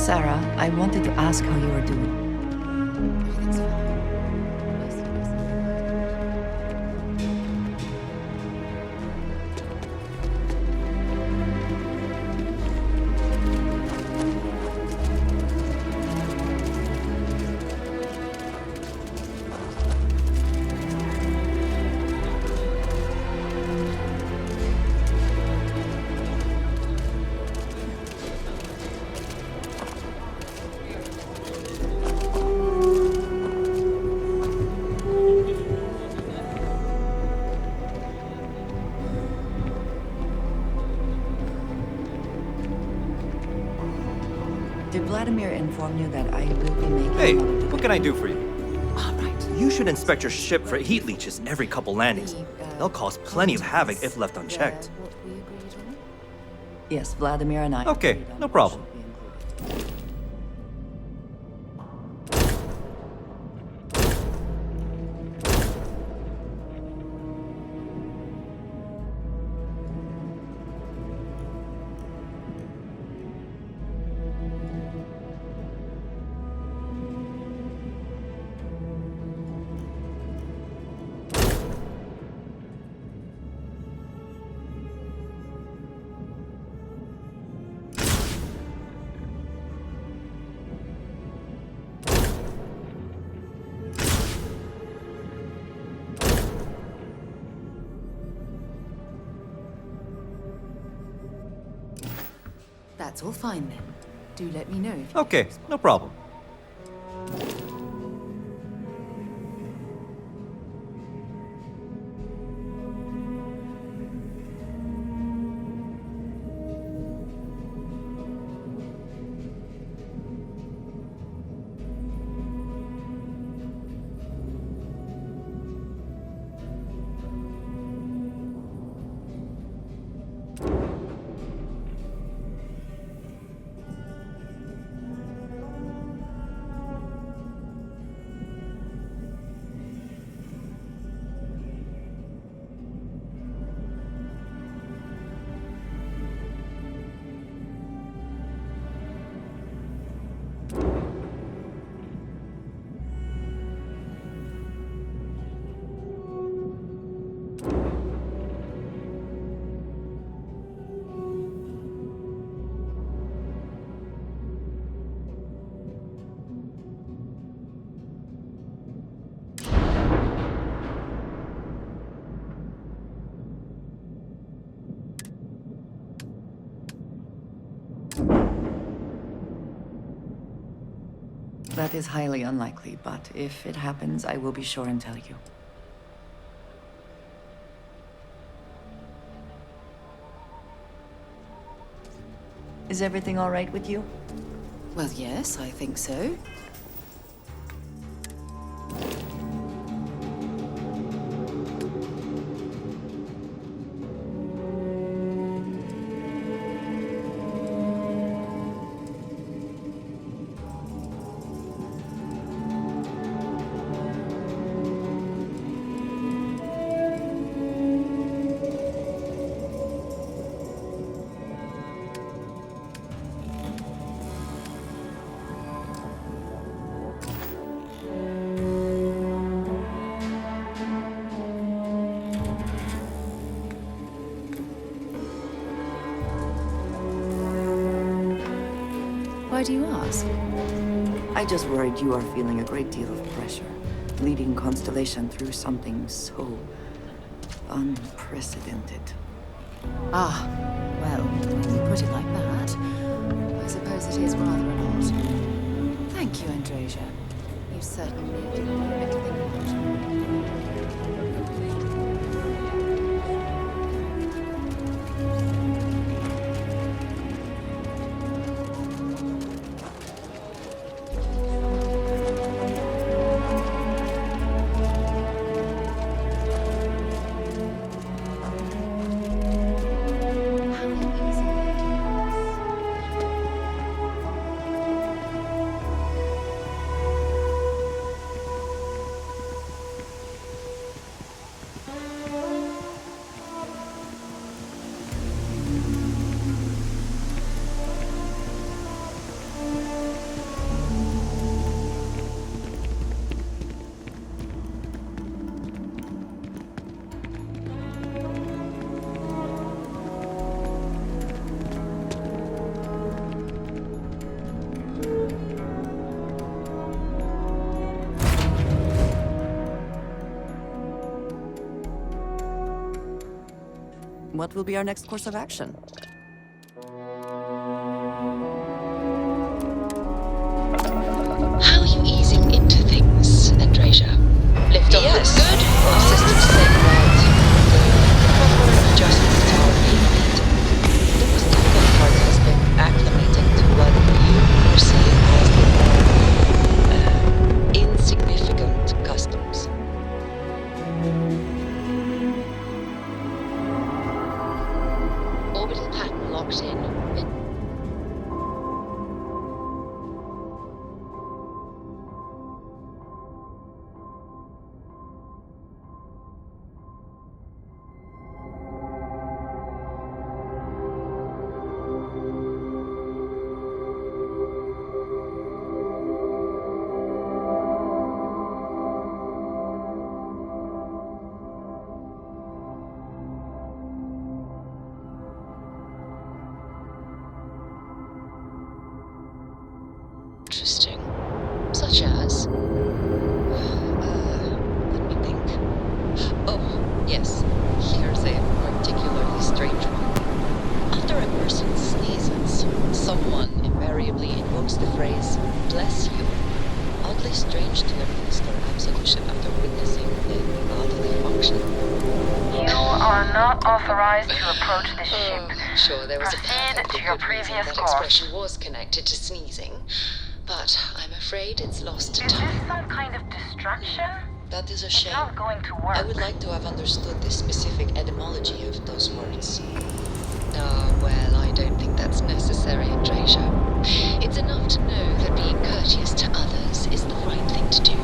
Sarah, I wanted to ask how you are doing. Everything's fine. Did Vladimir inform you that I will be making Hey, another what can I do for you? All right. You should inspect your ship for heat leeches every couple landings. They'll cause plenty of havoc if left unchecked. What we agreed on? Yes, Vladimir and I. Okay, agreed on no what problem. should be included. That's all fine then. Do let me know if you Okay, no problem. That is highly unlikely, but if it happens, I will be sure and tell you. Is everything all right with you? Well, yes, I think so. Why do you ask? I just worried you are feeling a great deal of pressure, leading Constellation through something so unprecedented. Ah, well, when you put it like that, I suppose it is rather an odd. Thank you, Androsia. You certainly give me a bit to think about. How easy it is. What will be our next course of action? How are you easing into things, Andreja? Liftoff looks good. All systems say that the proper adjustments are being made. The most difficult part has been acclimating to what you are seeing as the more insignificant customs. Orbital pattern locked in. Interesting. Such as? Let me think. Oh, yes. Here's a particularly strange one. After a person sneezes, someone invariably invokes the phrase, "bless you." Oddly strange to administer absolution after witnessing a bodily function. You are not authorized to approach the ship. Sure, there was a Proceed perfectly to your good reason previous that course. expression was connected to sneezing, but I'm afraid it's lost to Is time. this some kind of distraction? That is a It's shame. not going to work. I would like to have understood the specific etymology of those words. Well, I don't think that's necessary, Andreja. It's enough to know that being courteous to others is the right thing to do.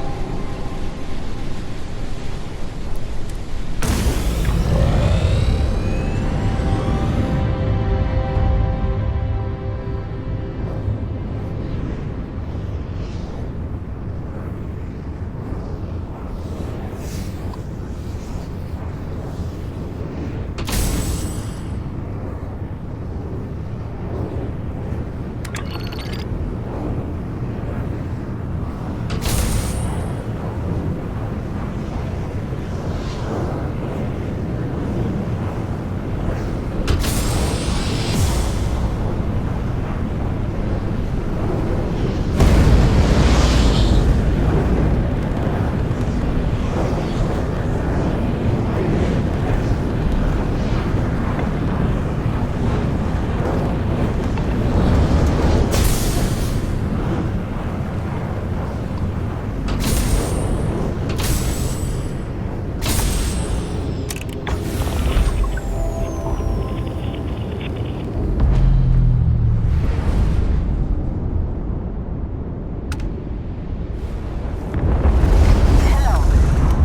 Hello.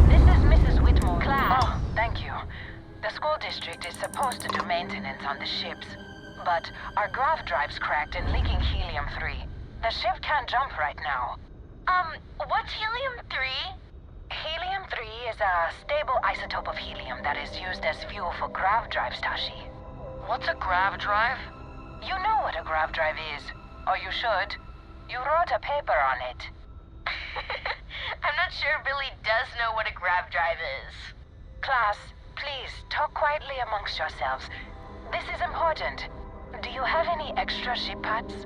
This is Mrs. Whitmore. Class. Oh, thank you. The school district is supposed to do maintenance on the ships, but our grav drive's cracked and leaking helium-3. The ship can't jump right now. What's helium-3? Helium-3 is a stable isotope of helium that is used as fuel for grav drives, Tashi. What's a grav drive? You know what a grav drive is. Or you should. You wrote a paper on it. I'm not sure Billy does know what a grav drive is. Class, please, talk quietly amongst yourselves. This is important. Do you have any extra ship parts?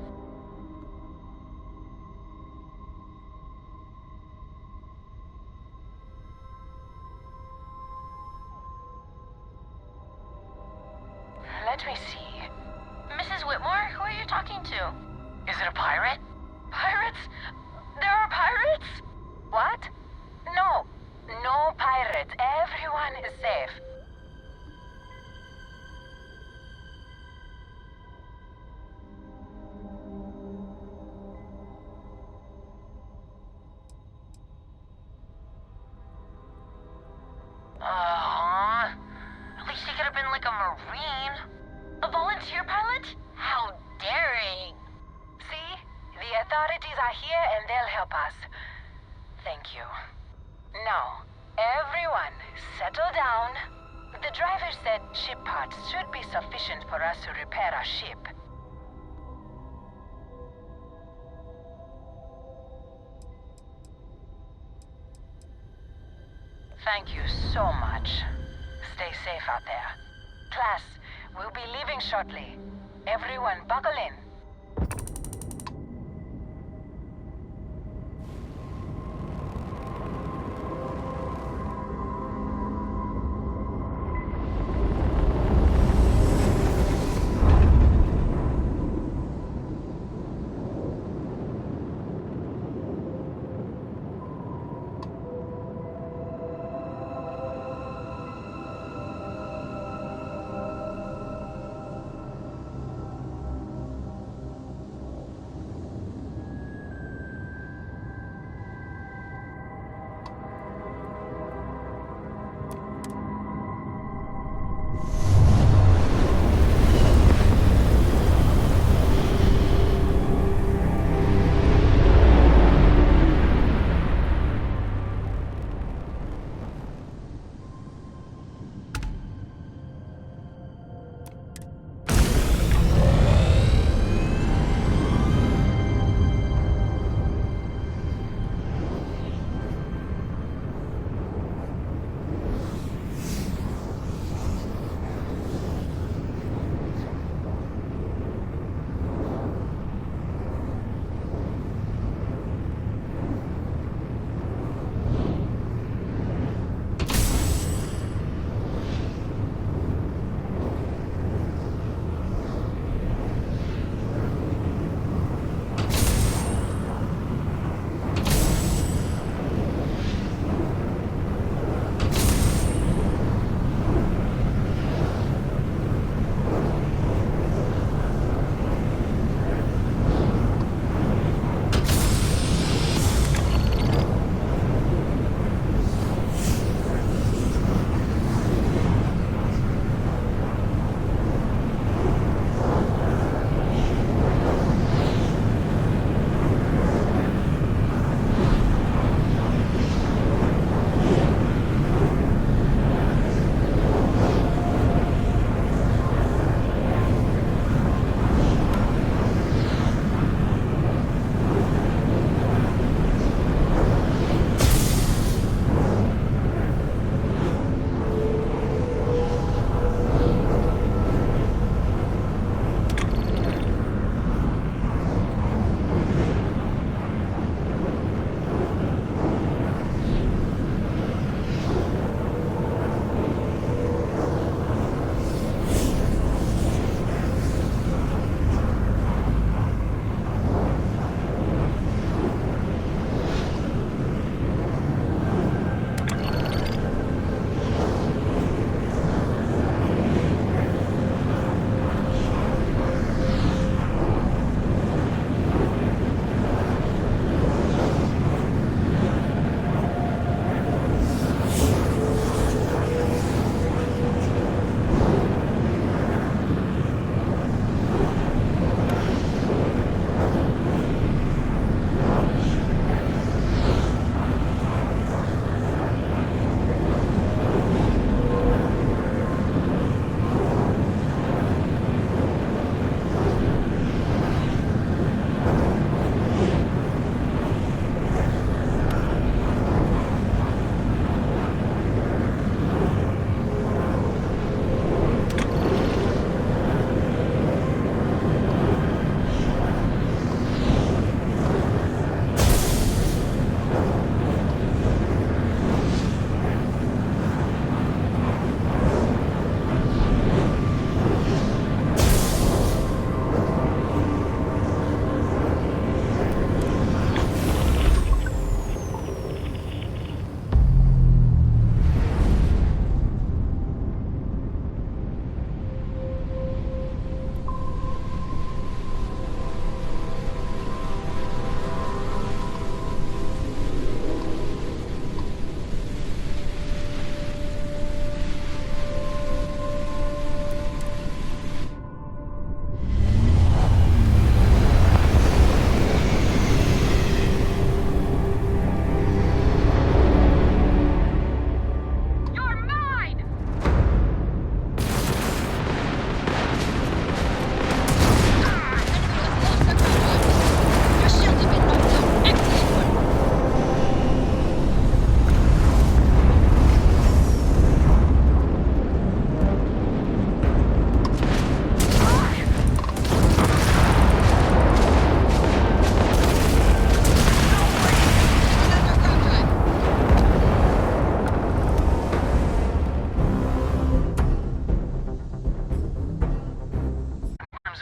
Let me see. Mrs. Whitmore, who are you talking to? Is it a pirate? Pirates? There are pirates? What? No. No pirates. Everyone is safe. At least he could have been like a Marine. A volunteer pilot? How daring. See? The authorities are here and they'll help us. Thank you. Now, everyone, settle down. The driver said ship parts should be sufficient for us to repair our ship. Thank you so much. Stay safe out there. Class, we'll be leaving shortly. Everyone, buckle in.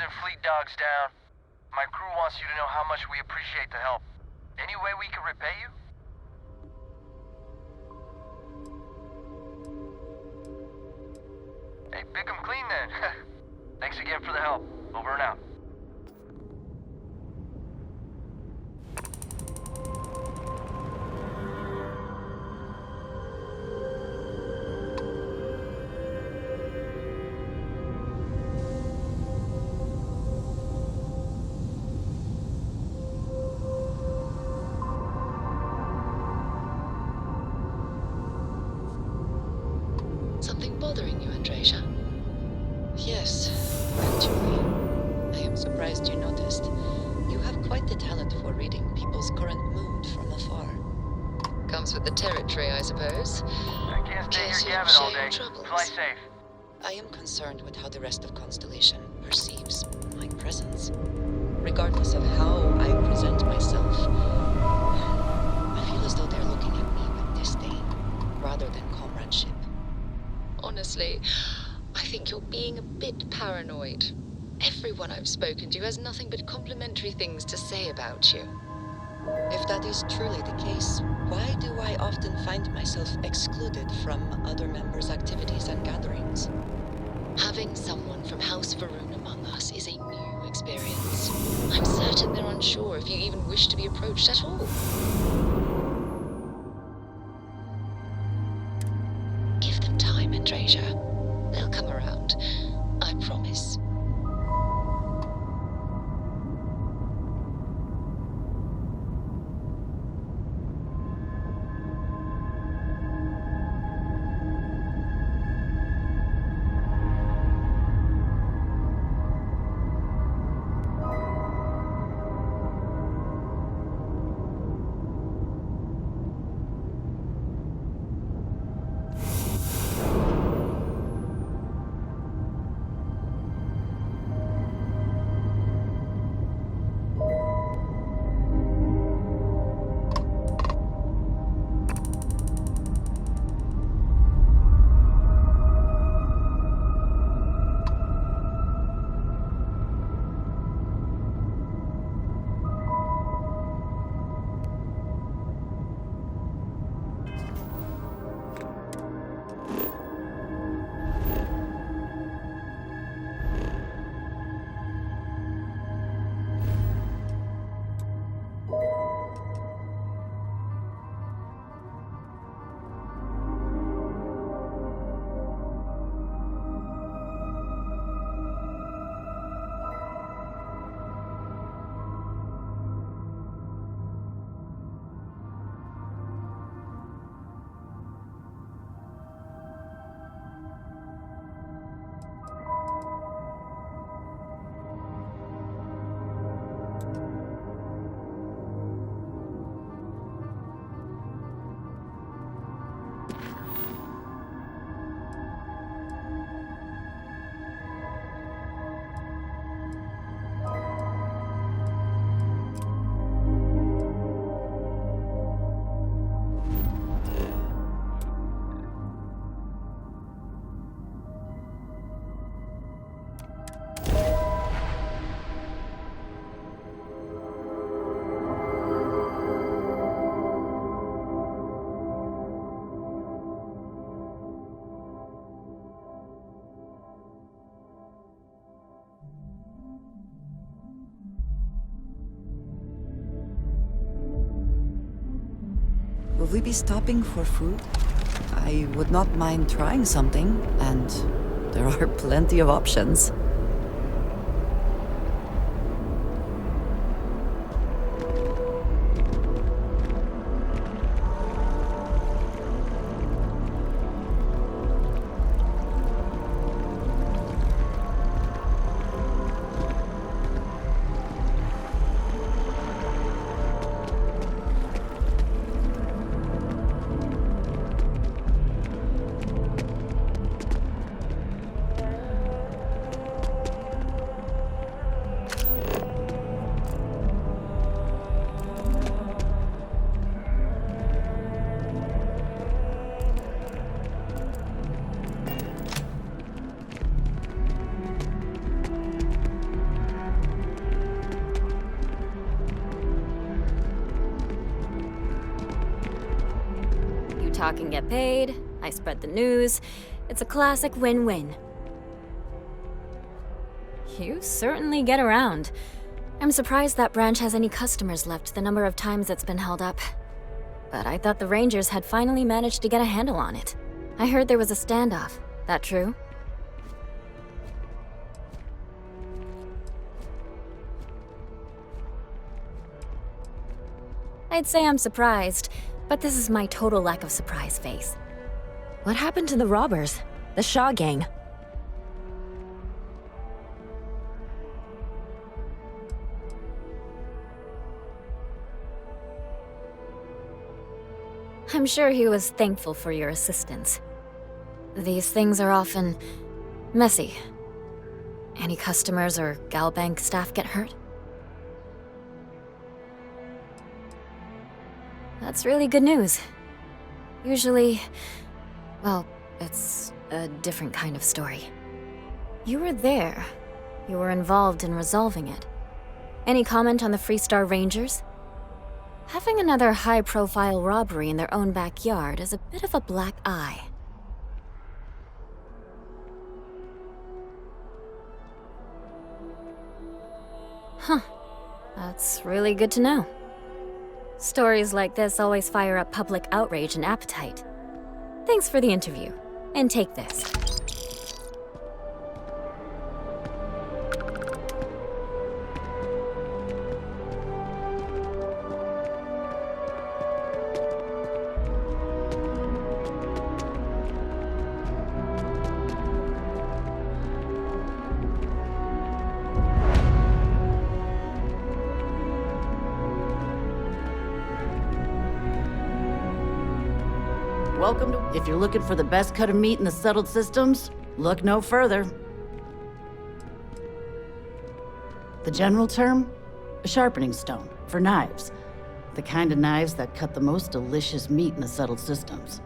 and fleet dogs down. My crew wants you to know how much we appreciate the help. Any way we can repay you? Hey, pick 'em clean then. Thanks again for the help. Over and out. Something bothering you, Andreja? Yes, actually. I am surprised you noticed. You have quite the talent for reading people's current mood from afar. Comes with the territory, I suppose. I can't stay Guess here you'll gabbing all share your day. troubles. Fly safe. I am concerned with how the rest of Constellation perceives my presence. Regardless of how I present myself, I feel as though they're looking at me with disdain, rather than comradeship. Honestly, I think you're being a bit paranoid. Everyone I've spoken to has nothing but complimentary things to say about you. If that is truly the case, why do I often find myself excluded from other members' activities and gatherings? Having someone from House Varun among us is a new experience. I'm certain they're unsure if you even wish to be approached at all. Give them time, Andreja. They'll come around. I promise. Will we be stopping for food? I would not mind trying something, and there are plenty of options. talk and get paid, I spread the news. It's a classic win-win. You certainly get around. I'm surprised that branch has any customers left the number of times it's been held up. But I thought the Rangers had finally managed to get a handle on it. I heard there was a standoff. That true? I'd say I'm surprised, but this is my total lack of surprise face. What happened to the robbers? The Shaw gang? I'm sure he was thankful for your assistance. These things are often messy. Any customers or Galbank staff get hurt? That's really good news. Usually, well, it's a different kind of story. You were there. You were involved in resolving it. Any comment on the Freestar Rangers? Having another high-profile robbery in their own backyard is a bit of a black eye. Huh. That's really good to know. Stories like this always fire up public outrage and appetite. Thanks for the interview. And take this. Welcome to... If you're looking for the best cut of meat in the settled systems, look no further. The general term? A sharpening stone for knives. The kind of knives that cut the most delicious meat in the settled systems.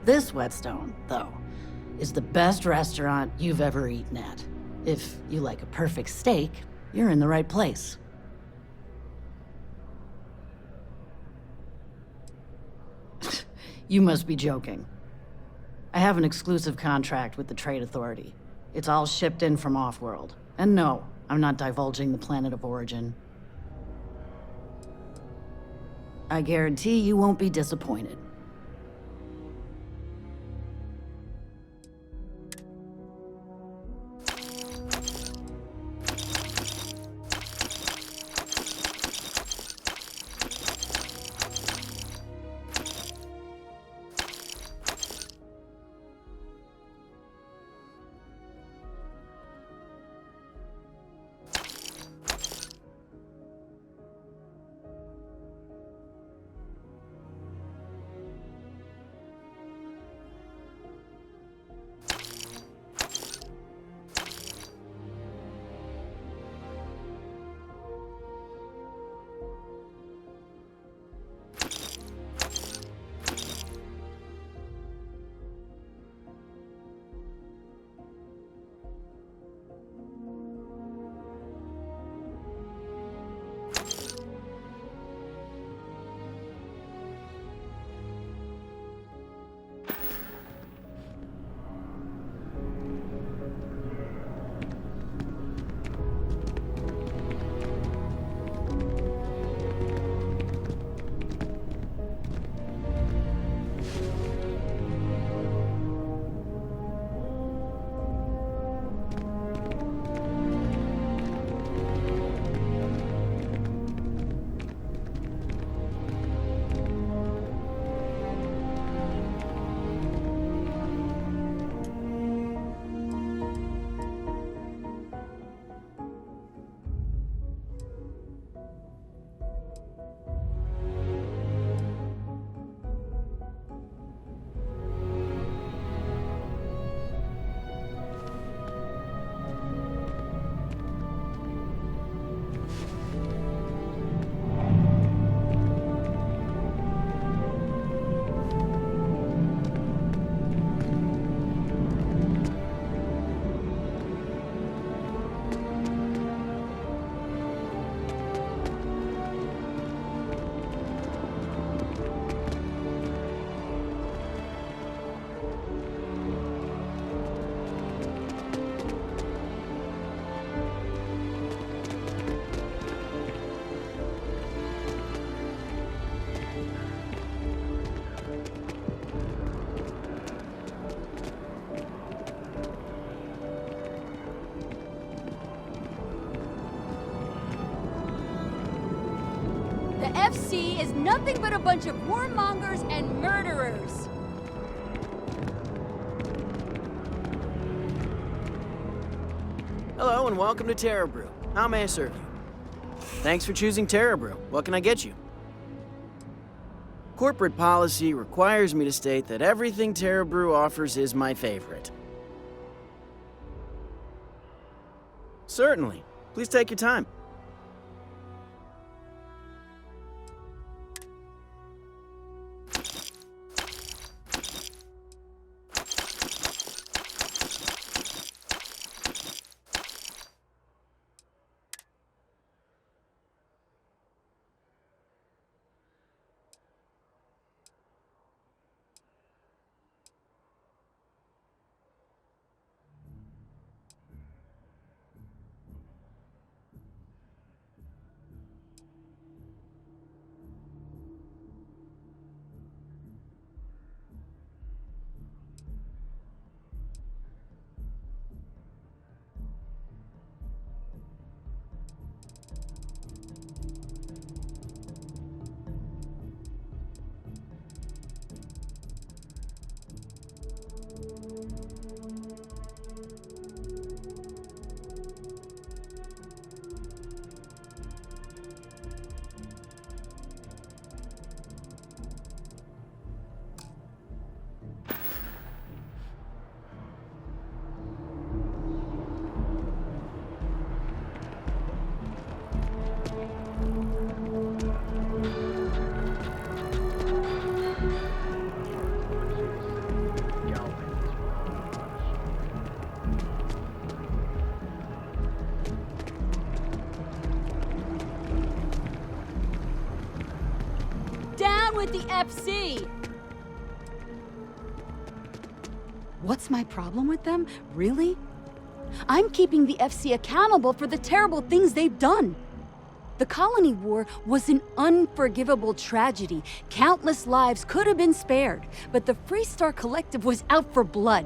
This whetstone, though, is the best restaurant you've ever eaten at. If you like a perfect steak, you're in the right place. You must be joking. I have an exclusive contract with the Trade Authority. It's all shipped in from off-world. And no, I'm not divulging the planet of origin. I guarantee you won't be disappointed. FC is nothing but a bunch of warmongers and murderers. Hello and welcome to Terra Brew. How may I serve you? Thanks for choosing Terra Brew. What can I get you? Corporate policy requires me to state that everything Terra Brew offers is my favorite. Certainly. Please take your time. Down with the FC! What's my problem with them? Really? I'm keeping the FC accountable for the terrible things they've done. The Colony War was an unforgivable tragedy. Countless lives could have been spared, but the Freestar Collective was out for blood.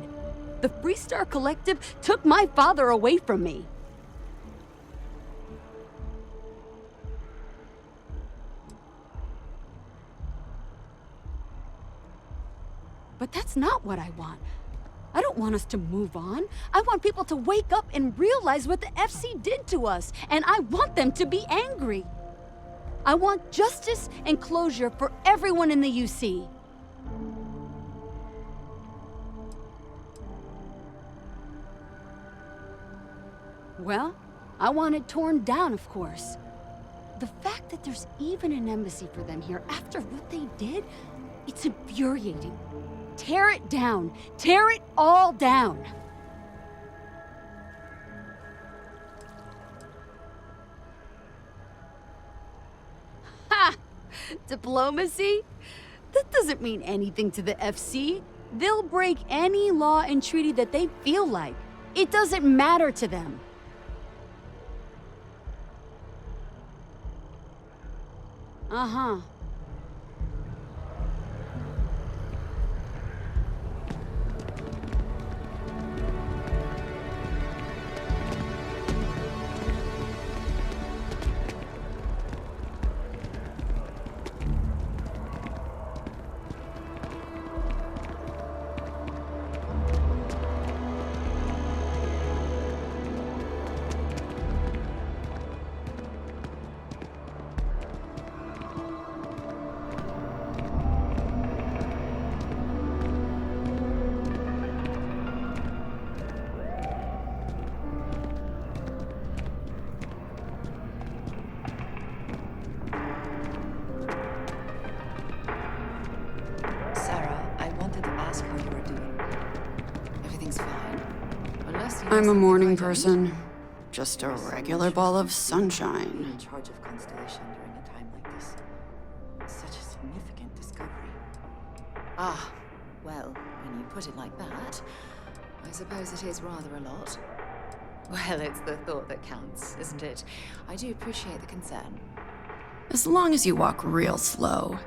The Freestar Collective took my father away from me. But that's not what I want. I don't want us to move on. I want people to wake up and realize what the FC did to us, and I want them to be angry. I want justice and closure for everyone in the UC. Well, I want it torn down, of course. The fact that there's even an embassy for them here after what they did, it's infuriating. Tear it down. Tear it all down. Ha! Diplomacy? That doesn't mean anything to the FC. They'll break any law and treaty that they feel like. It doesn't matter to them. Uh-huh. I'm a morning person. Just a regular ball of sunshine. In charge of Constellation during a time like this. Such a significant discovery. Ah, well, when you put it like that, I suppose it is rather a lot. Well, it's the thought that counts, isn't it? I do appreciate the concern. As long as you walk real slow.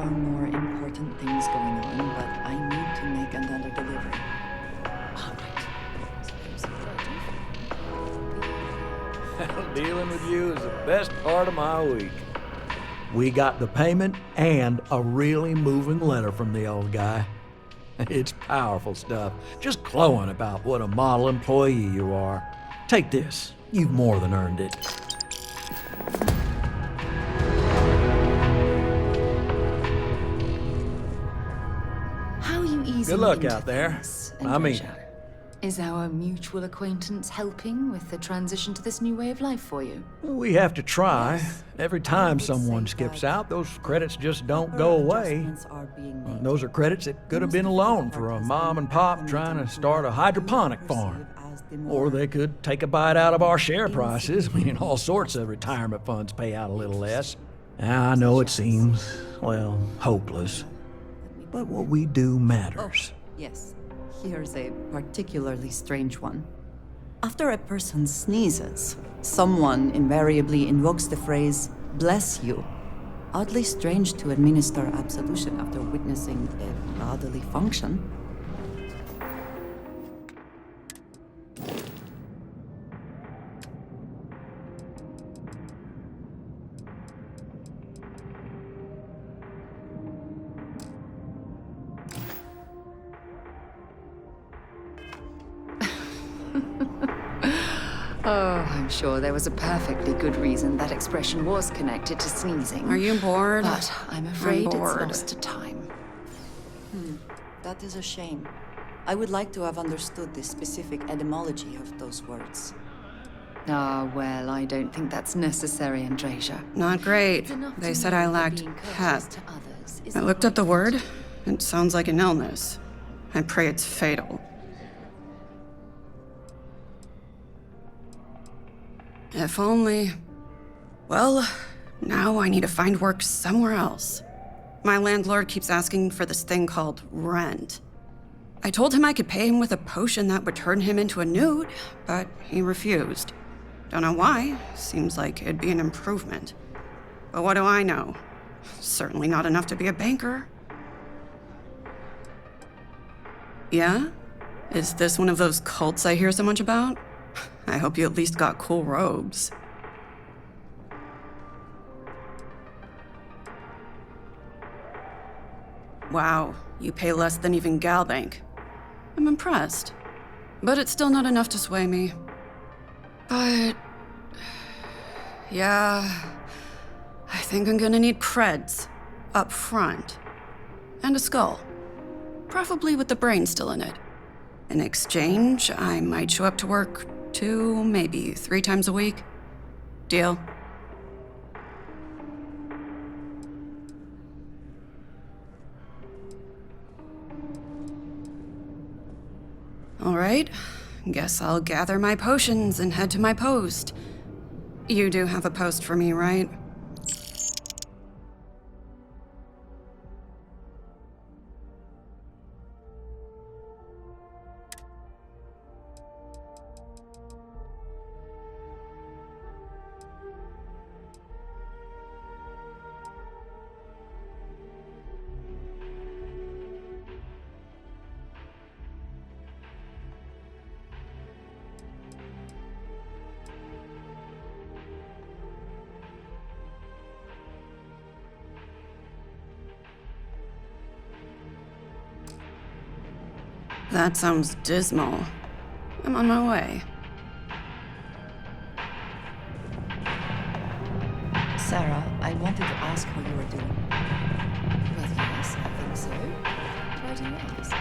are more important things going on, but I need to make another delivery. All right. So what do I do for you? Dealing with you is the best part of my week. We got the payment and a really moving letter from the old guy. It's powerful stuff, just glowing about what a model employee you are. Take this. You've more than earned it. How are you easing Good luck into out there. things, I mean Andreja? Is our mutual acquaintance helping with the transition to this new way of life for you? We have to try. Yes, Every I time would someone say skips that out, those credits just don't proper go away. adjustments are being made. Those are credits that could have been a loan for a mom and pop trying to start a hydroponic farm. Or they could take a bite out of our share prices. I mean, all sorts of retirement funds pay out a little less. I know it seems, well, hopeless. But what we do matters. Yes, here's a particularly strange one. After a person sneezes, someone invariably invokes the phrase, "bless you." Oddly strange to administer absolution after witnessing a bodily function. Oh, I'm sure there was a perfectly good reason that expression was connected to sneezing. Are you bored? But I'm afraid it's bored. lost to time. That is a shame. I would like to have understood the specific etymology of those words. Ah, well, I don't think that's necessary, Andreja. Not great. It's enough They to said know I that lacked being courteous pep. to others is I looked up the word. It sounds like an illness. I pray it's fatal. If only... Well, now I need to find work somewhere else. My landlord keeps asking for this thing called rent. I told him I could pay him with a potion that would turn him into a nude, but he refused. Don't know why. Seems like it'd be an improvement. But what do I know? Certainly not enough to be a banker. Yeah? Is this one of those cults I hear so much about? I hope you at least got cool robes. Wow, you pay less than even Galbank. I'm impressed. But it's still not enough to sway me. But... yeah... I think I'm gonna need Preds. Up front. And a skull. Preferably with the brain still in it. In exchange, I might show up to work 2, maybe 3 times a week. Deal? All right. Guess I'll gather my potions and head to my post. You do have a post for me, right? That sounds dismal. I'm on my way. Sarah, I wanted to ask how you were doing. Well, yes, I think so. Why do you ask?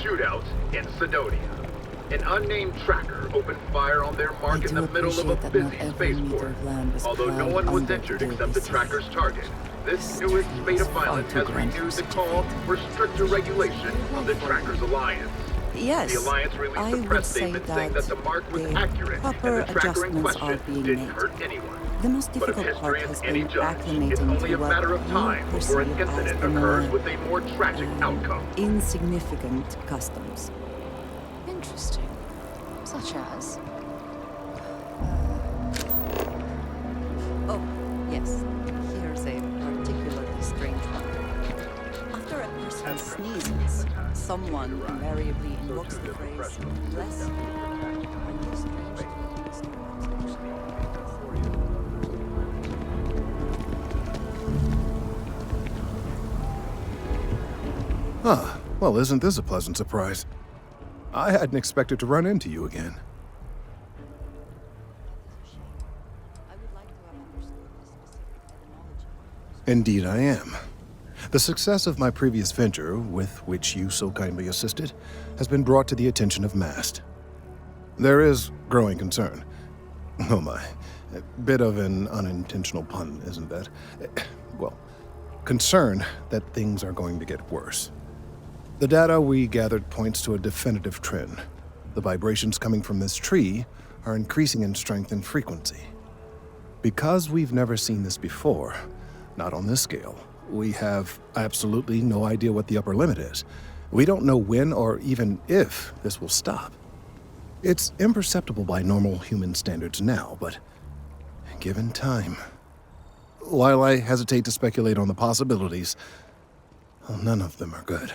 shootout in Sidonia. An unnamed tracker opened fire on their mark in the middle of a busy spaceport. Although no one was injured except the tracker's target, this newest spate of violence has renewed the call for stricter regulation of the tracker's alliance. Yes, The alliance released I a would press say statement saying that the mark was accurate proper and the tracker in adjustments are question being didn't made. hurt anyone. The most But if difficult part history has is any been judge, it's acclimating only to a what matter of you time before an perceive as incident the occurs more with a more tragic outcome. insignificant customs. Interesting. Such as? Oh, yes. Here's a particularly strange one. After a person sneezes, someone invariably invokes the phrase, "Bless you." Only strange things Huh. Well, isn't this a pleasant surprise? I hadn't expected to run into you again. Indeed I am. The success of my previous venture, with which you so kindly assisted, has been brought to the attention of MAST. There is growing concern. Oh my, a bit of an unintentional pun, isn't that? Well, concern that things are going to get worse. The data we gathered points to a definitive trend. The vibrations coming from this tree are increasing in strength and frequency. Because we've never seen this before, not on this scale, we have absolutely no idea what the upper limit is. We don't know when or even if this will stop. It's imperceptible by normal human standards now, but given time. While I hesitate to speculate on the possibilities, well, none of them are good.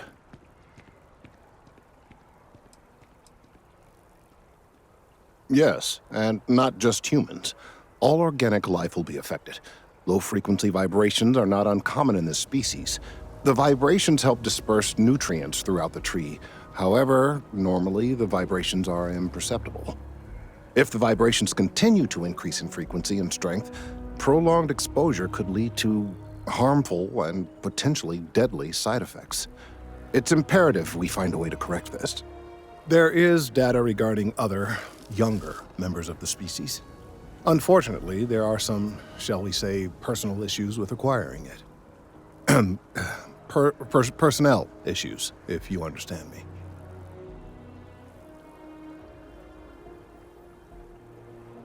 Yes, and not just humans. All organic life will be affected. Low-frequency vibrations are not uncommon in this species. The vibrations help disperse nutrients throughout the tree. However, normally the vibrations are imperceptible. If the vibrations continue to increase in frequency and strength, prolonged exposure could lead to harmful and potentially deadly side effects. It's imperative we find a way to correct this. There is data regarding other, younger members of the species. Unfortunately, there are some, shall we say, personal issues with acquiring it. Personnel issues, if you understand me.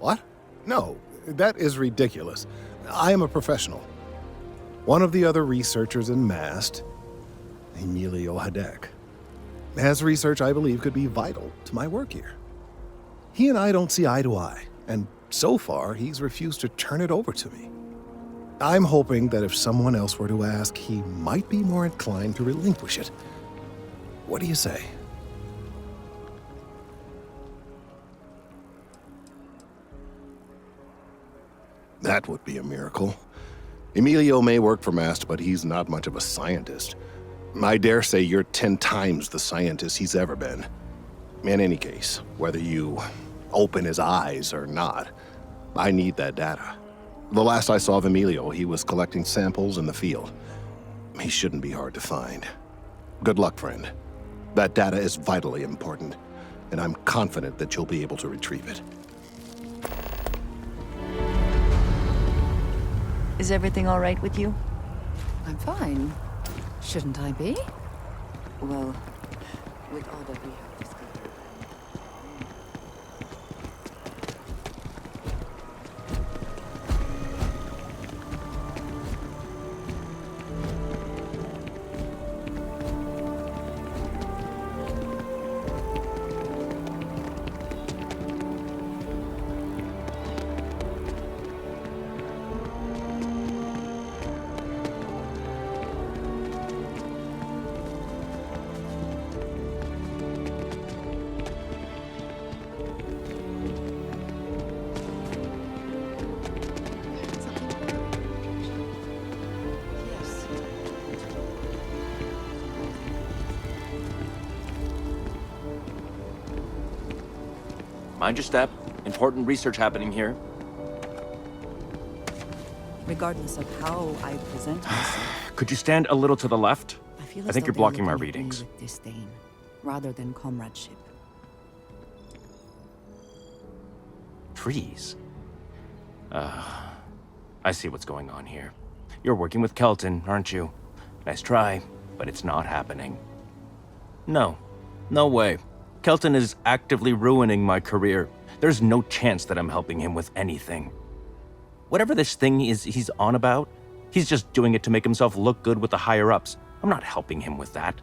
What? No, that is ridiculous. I am a professional. One of the other researchers in MAST, Emilio Hadek, has research I believe could be vital to my work here. He and I don't see eye to eye, and so far he's refused to turn it over to me. I'm hoping that if someone else were to ask, he might be more inclined to relinquish it. What do you say? That would be a miracle. Emilio may work for MAST, but he's not much of a scientist. I dare say you're 10 times the scientist he's ever been. In any case, whether you open his eyes or not, I need that data. The last I saw of Emilio, he was collecting samples in the field. He shouldn't be hard to find. Good luck, friend. That data is vitally important, and I'm confident that you'll be able to retrieve it. Is everything all right with you? I'm fine. Shouldn't I be? Well, with all that we have discovered. Mind your step. Important research happening here. Regardless of how I present myself, Could you stand a little to the left? I feel I as think though you're they're blocking my looking at me readings. with disdain. rather than comradeship. Trees? I see what's going on here. You're working with Kelton, aren't you? Nice try, but it's not happening. No. No way. Kelton is actively ruining my career. There's no chance that I'm helping him with anything. Whatever this thing is he's on about, he's just doing it to make himself look good with the higher-ups. I'm not helping him with that.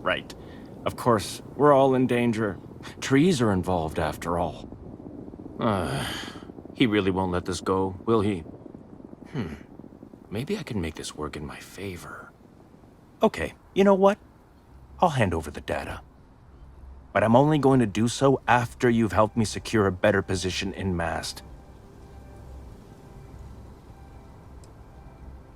Right. Of course, we're all in danger. Trees are involved after all. He really won't let this go, will he? Maybe I can make this work in my favor. Okay, you know what? I'll hand over the data. But I'm only going to do so after you've helped me secure a better position in Mast.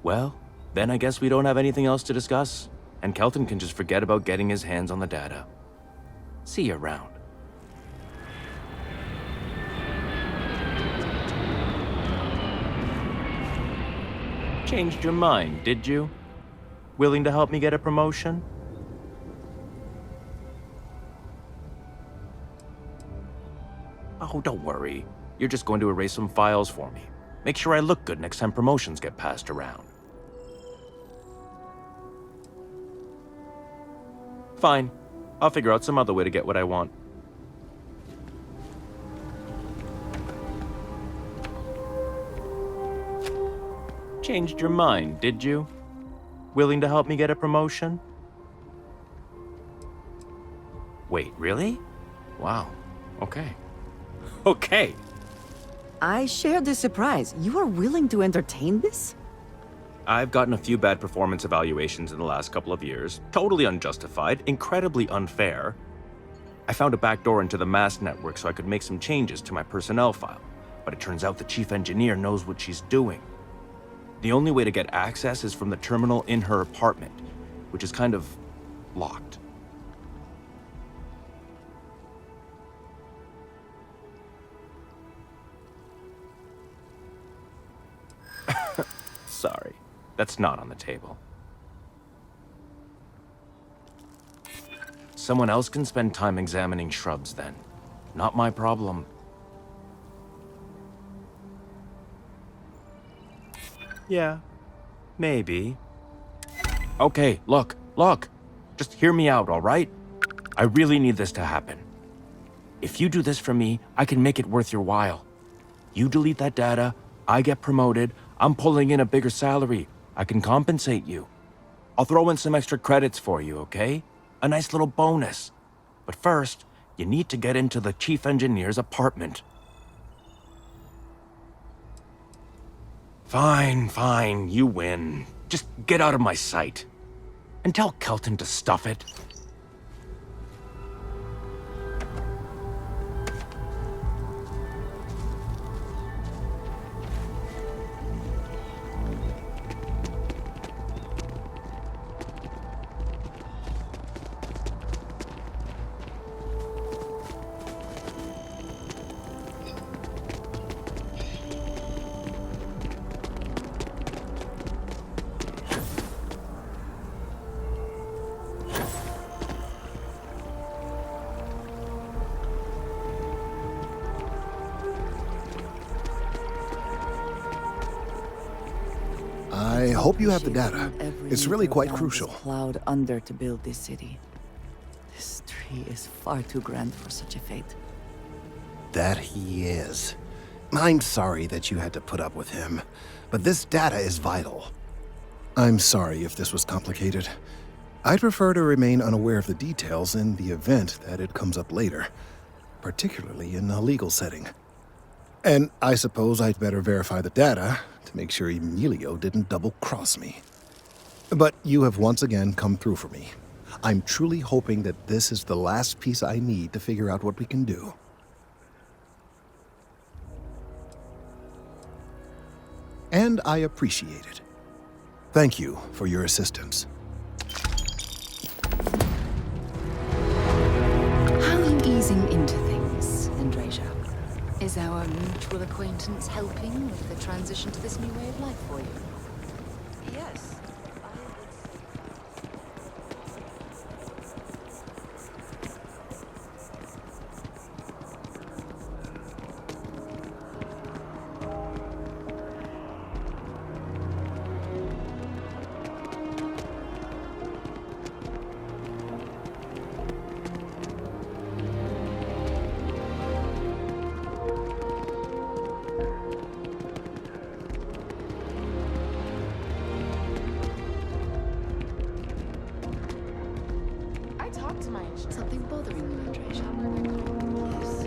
Well, then I guess we don't have anything else to discuss, and Kelton can just forget about getting his hands on the data. See you around. Changed your mind, did you? Willing to help me get a promotion? Oh, don't worry. You're just going to erase some files for me. Make sure I look good next time promotions get passed around. Fine. I'll figure out some other way to get what I want. Changed your mind, did you? Willing to help me get a promotion? Wait, really? Wow. Okay. Okay. I share the surprise. You are willing to entertain this? I've gotten a few bad performance evaluations in the last couple of years. Totally unjustified, incredibly unfair. I found a backdoor into the Mast network so I could make some changes to my personnel file. But it turns out the chief engineer knows what she's doing. The only way to get access is from the terminal in her apartment, which is kind of locked. Sorry, that's not on the table. Someone else can spend time examining shrubs then. Not my problem. Yeah, maybe. Okay, look. Just hear me out, all right? I really need this to happen. If you do this for me, I can make it worth your while. You delete that data, I get promoted, I'm pulling in a bigger salary. I can compensate you. I'll throw in some extra credits for you, okay? A nice little bonus. But first, you need to get into the chief engineer's apartment. Fine, you win. Just get out of my sight. And tell Kelton to stuff it. I hope you have the data. It's really quite crucial. Plowed under to build this city. This tree is far too grand for such a fate. That he is. I'm sorry that you had to put up with him, but this data is vital. I'm sorry if this was complicated. I'd prefer to remain unaware of the details in the event that it comes up later, particularly in a legal setting. And I suppose I'd better verify the data to make sure Emilio didn't double-cross me. But you have once again come through for me. I'm truly hoping that this is the last piece I need to figure out what we can do. And I appreciate it. Thank you for your assistance. How are you easing into things, Andrasia? Is our mutual acquaintance helping with the transition to this new way of life for you? Yes. Something bothering you, Andreja? Yes.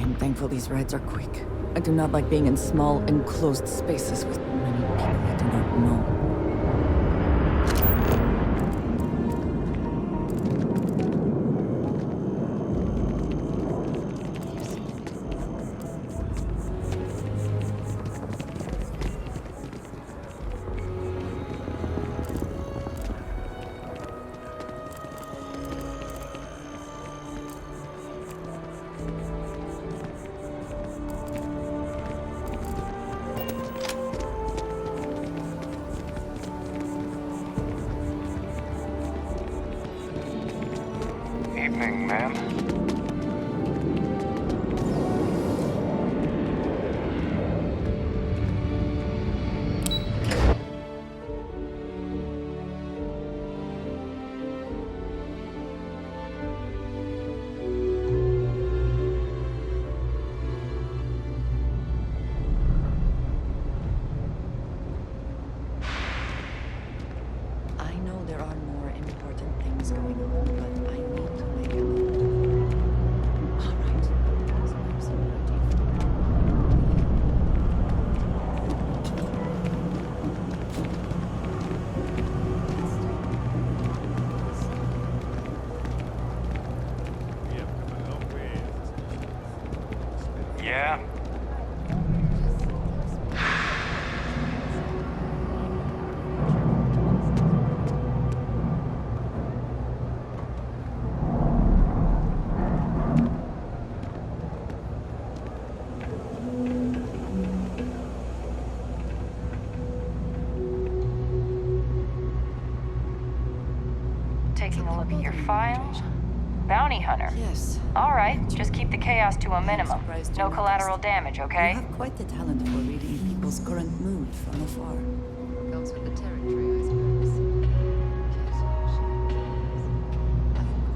I'm thankful these rides are quick. I do not like being in small, enclosed spaces with many people I do not know. Evening, ma'am. I know there are more important things going on, but I need to make a move. All right. Yeah? Taking a look at your file. Bounty hunter. Yes. All right, just keep the chaos to a minimum. No collateral damage, okay? You have quite the talent for reading people's current mood from afar. Comes with the territory, I suppose.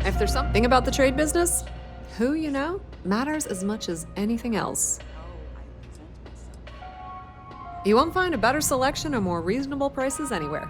If there's something about the trade business, who you know matters as much as anything else. You won't find a better selection or more reasonable prices anywhere.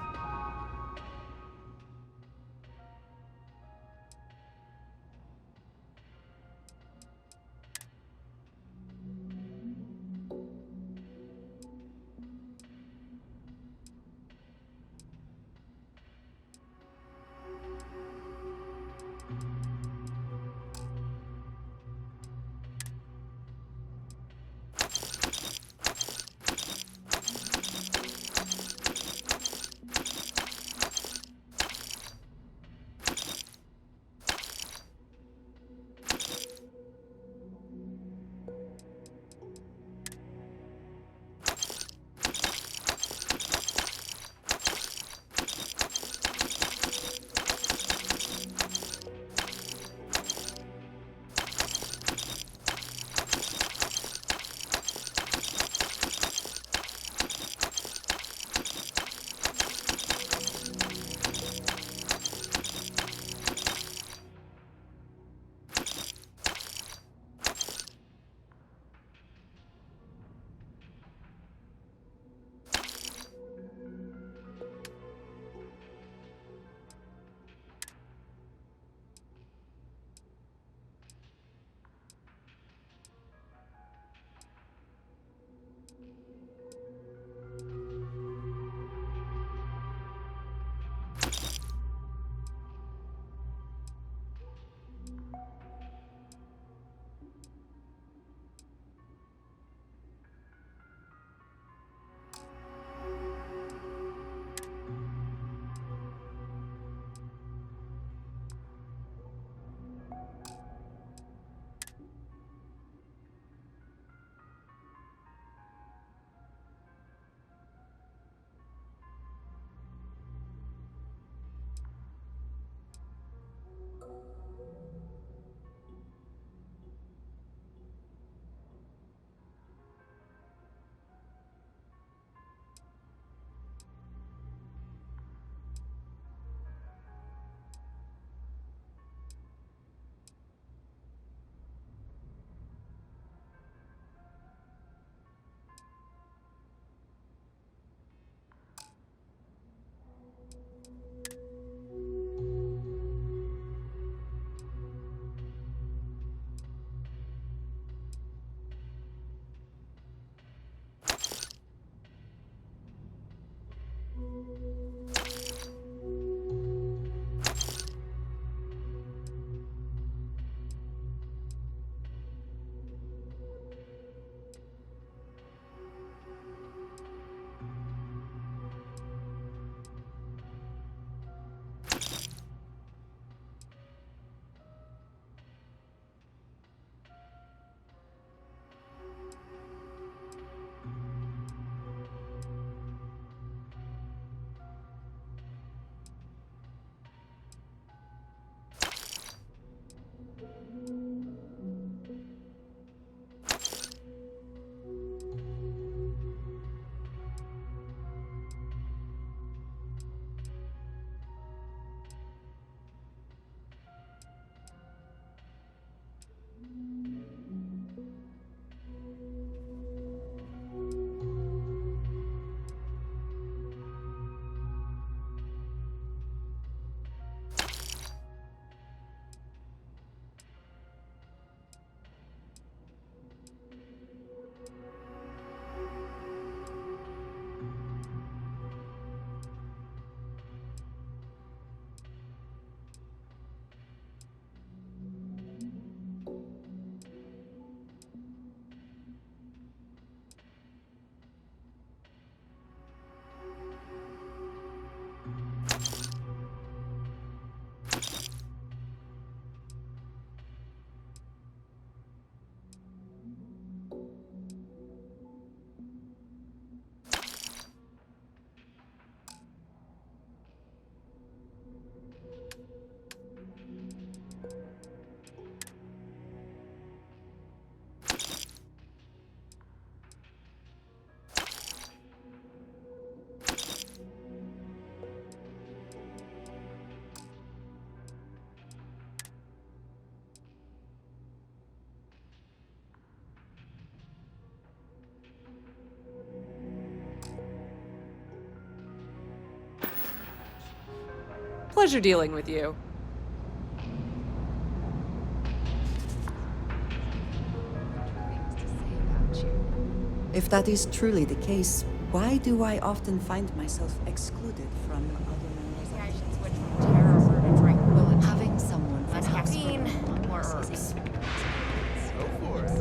Pleasure dealing with you. If that is truly the case, why do I often find myself excluded from other members of the Having someone from caffeine or herbs. Go for it.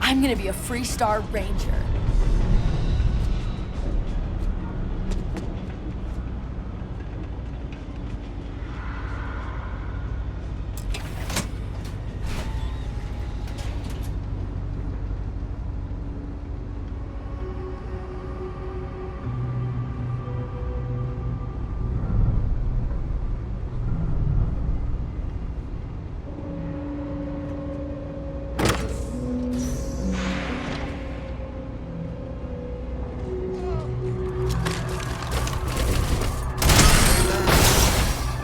I'm gonna be a Freestar Ranger.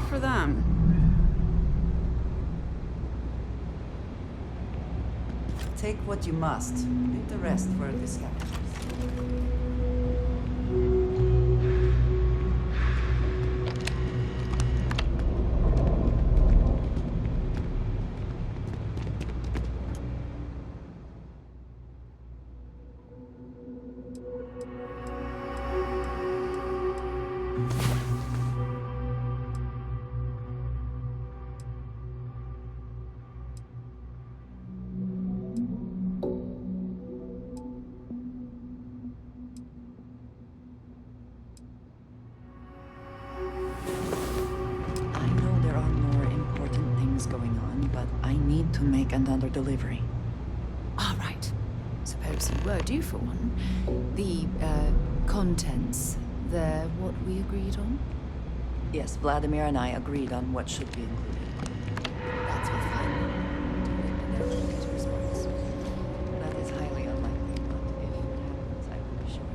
For them. Take what you must. Leave the rest for the scavengers. is going on, but I need to make another delivery. All right. Suppose you were due for one. The, contents, they're what we agreed on? Yes, Vladimir and I agreed on what should be included. That's all fine. Don't need to know his response. That is highly unlikely, but if it happens, I will be sure to.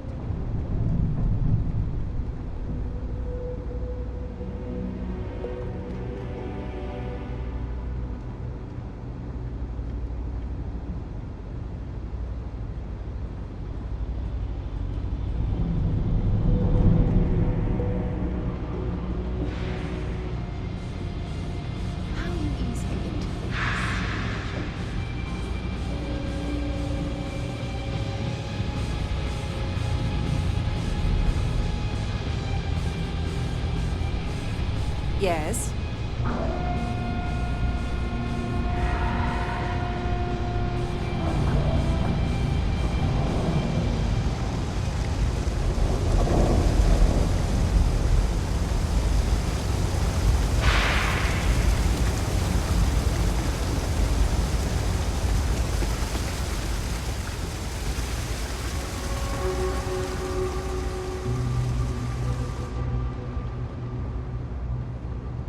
How you easing into things? Yes?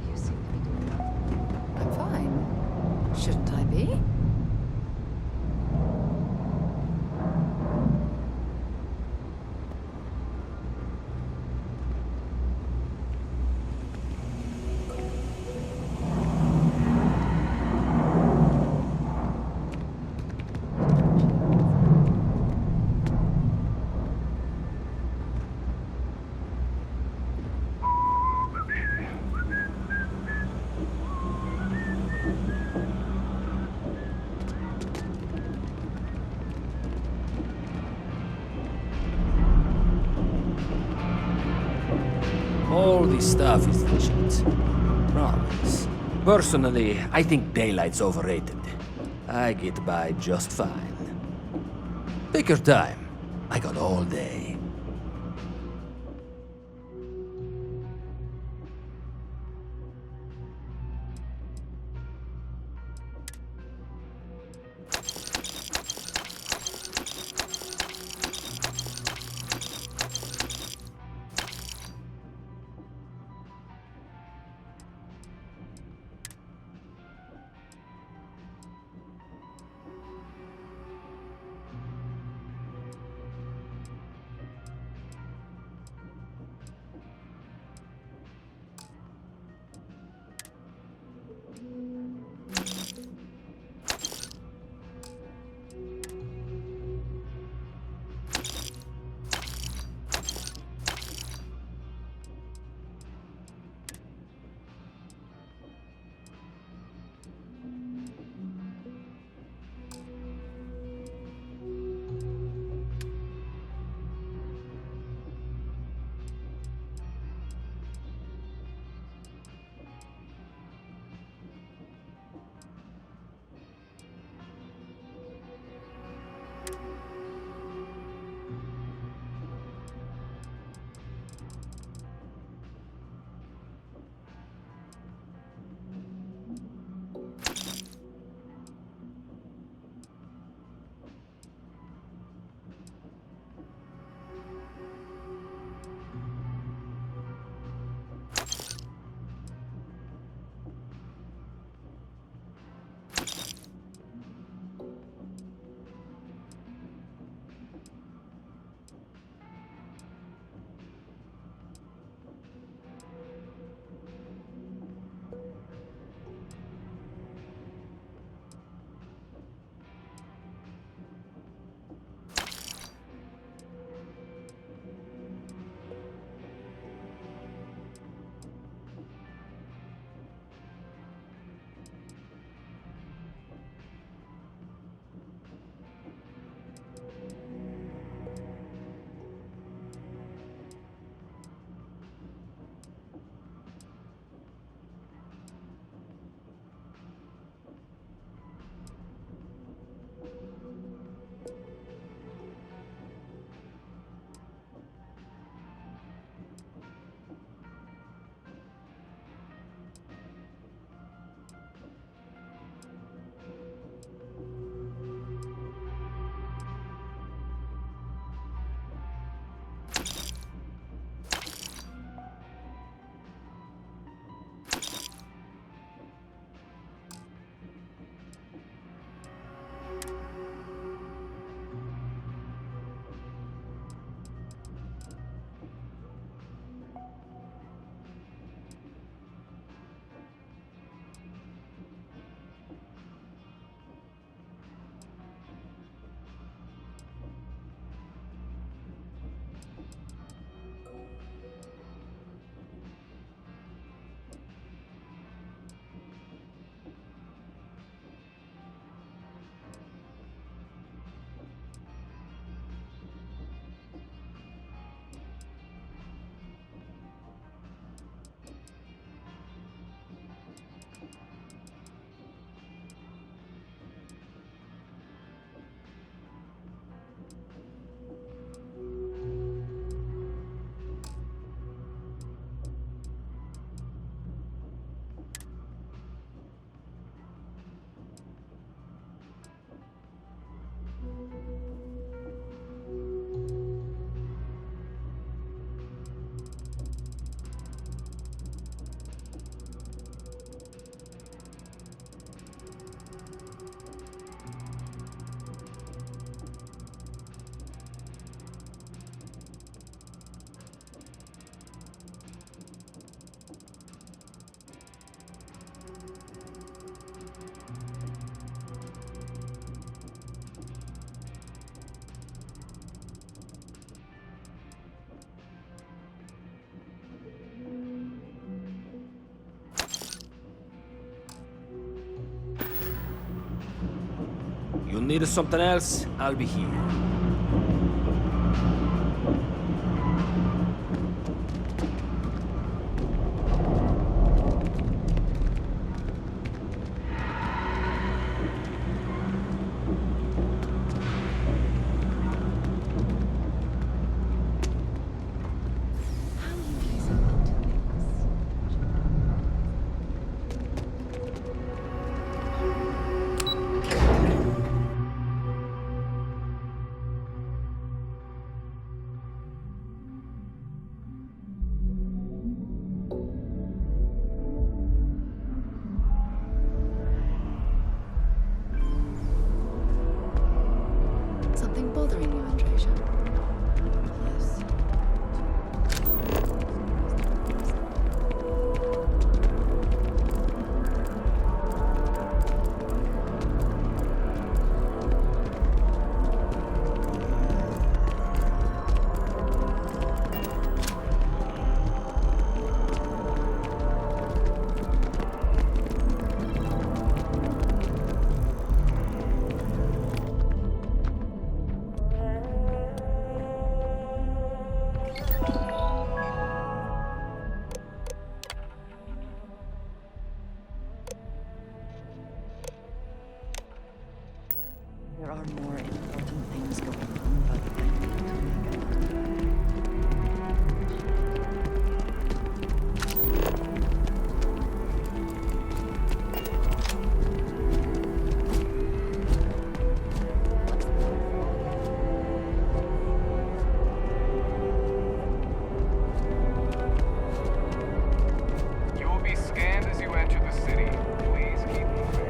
You seem to be doing well. I'm fine. Shouldn't I be? All this stuff is legit. Promise. Personally, I think daylight's overrated. I get by just fine. Take your time. I got all day. You need something else? I'll be here. Something bothering you, Andresia? Yes. There are more important things going on, but I need to make a... You will be scanned as you enter the city. Please keep moving.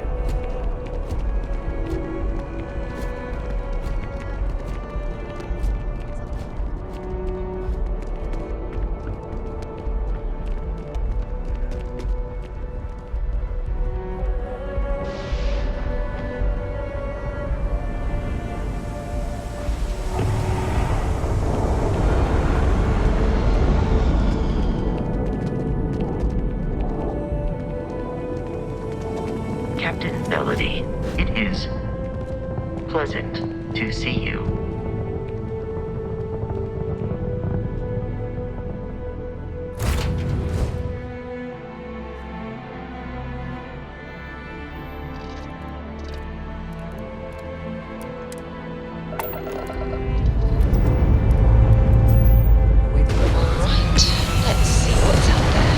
Captain Melody, it is pleasant to see you. Alright, let's see what's out there.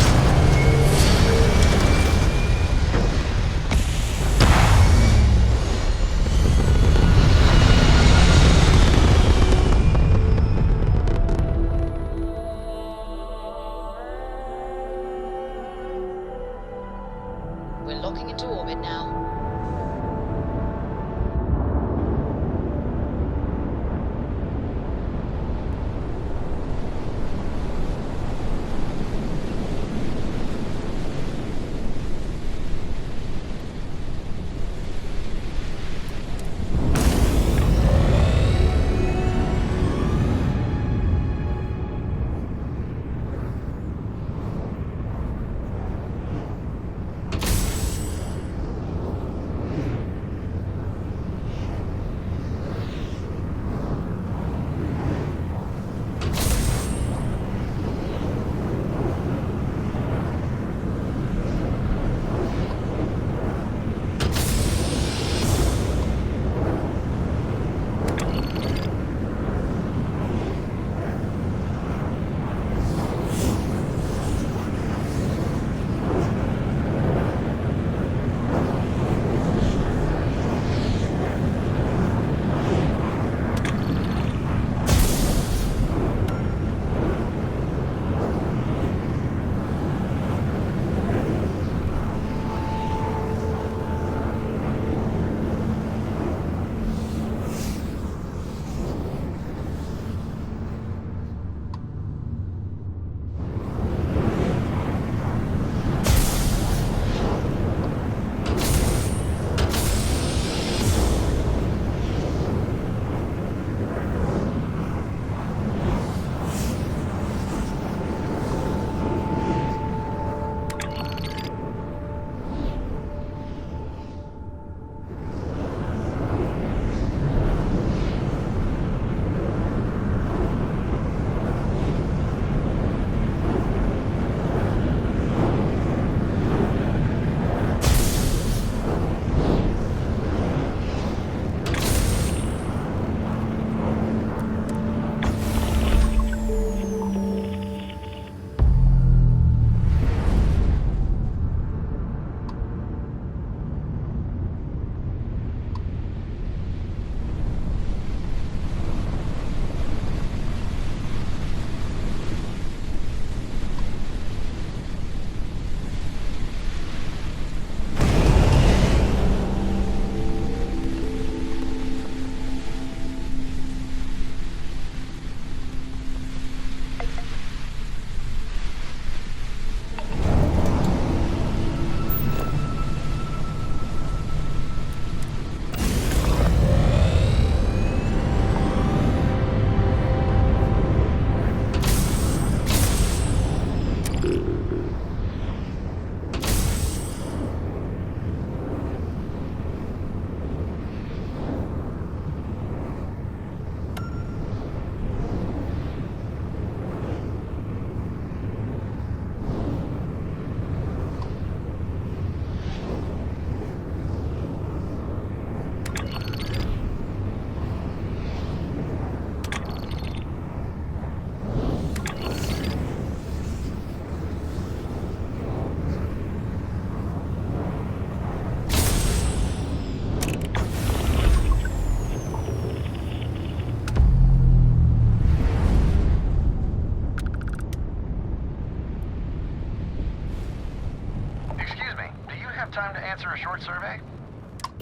answer a short survey?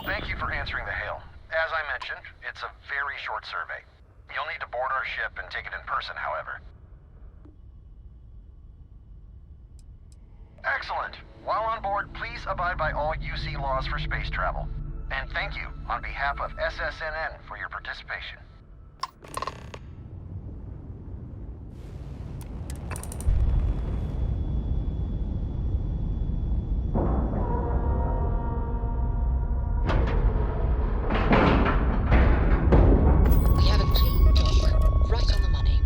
Thank you for answering the hail. As I mentioned, it's a very short survey. You'll need to board our ship and take it in person, however. Excellent. While on board, please abide by all UC laws for space travel. And thank you on behalf of SSNN for your participation. We have a clean dock, right on the money.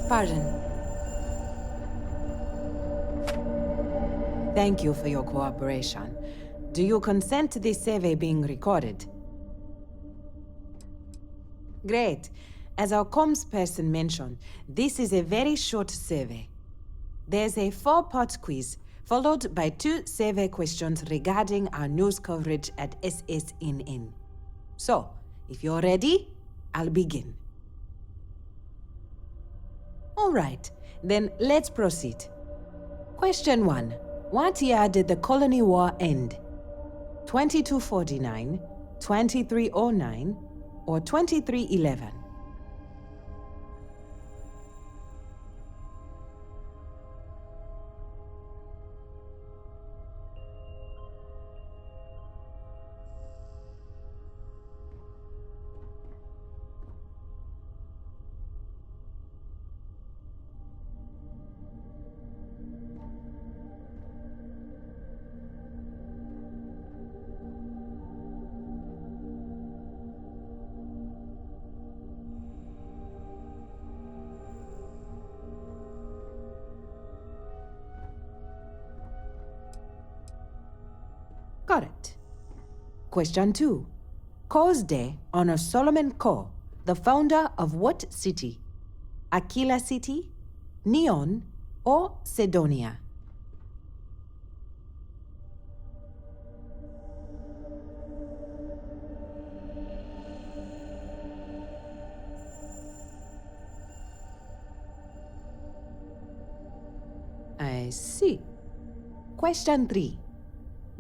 Pardon. Thank you for your cooperation. Do you consent to this survey being recorded? Great. As our comms person mentioned, this is a very short survey. There's a 4-part quiz, followed by 2 survey questions regarding our news coverage at SSNN. So, if you're ready, I'll begin. All right, then let's proceed. Question 1. What year did the Colony War end? 2249, 2309, or 2311? Correct. Question 2. Co's Day honors Solomon Co, the founder of what city? Aquila City, Neon, or Sedonia? I see. Question 3.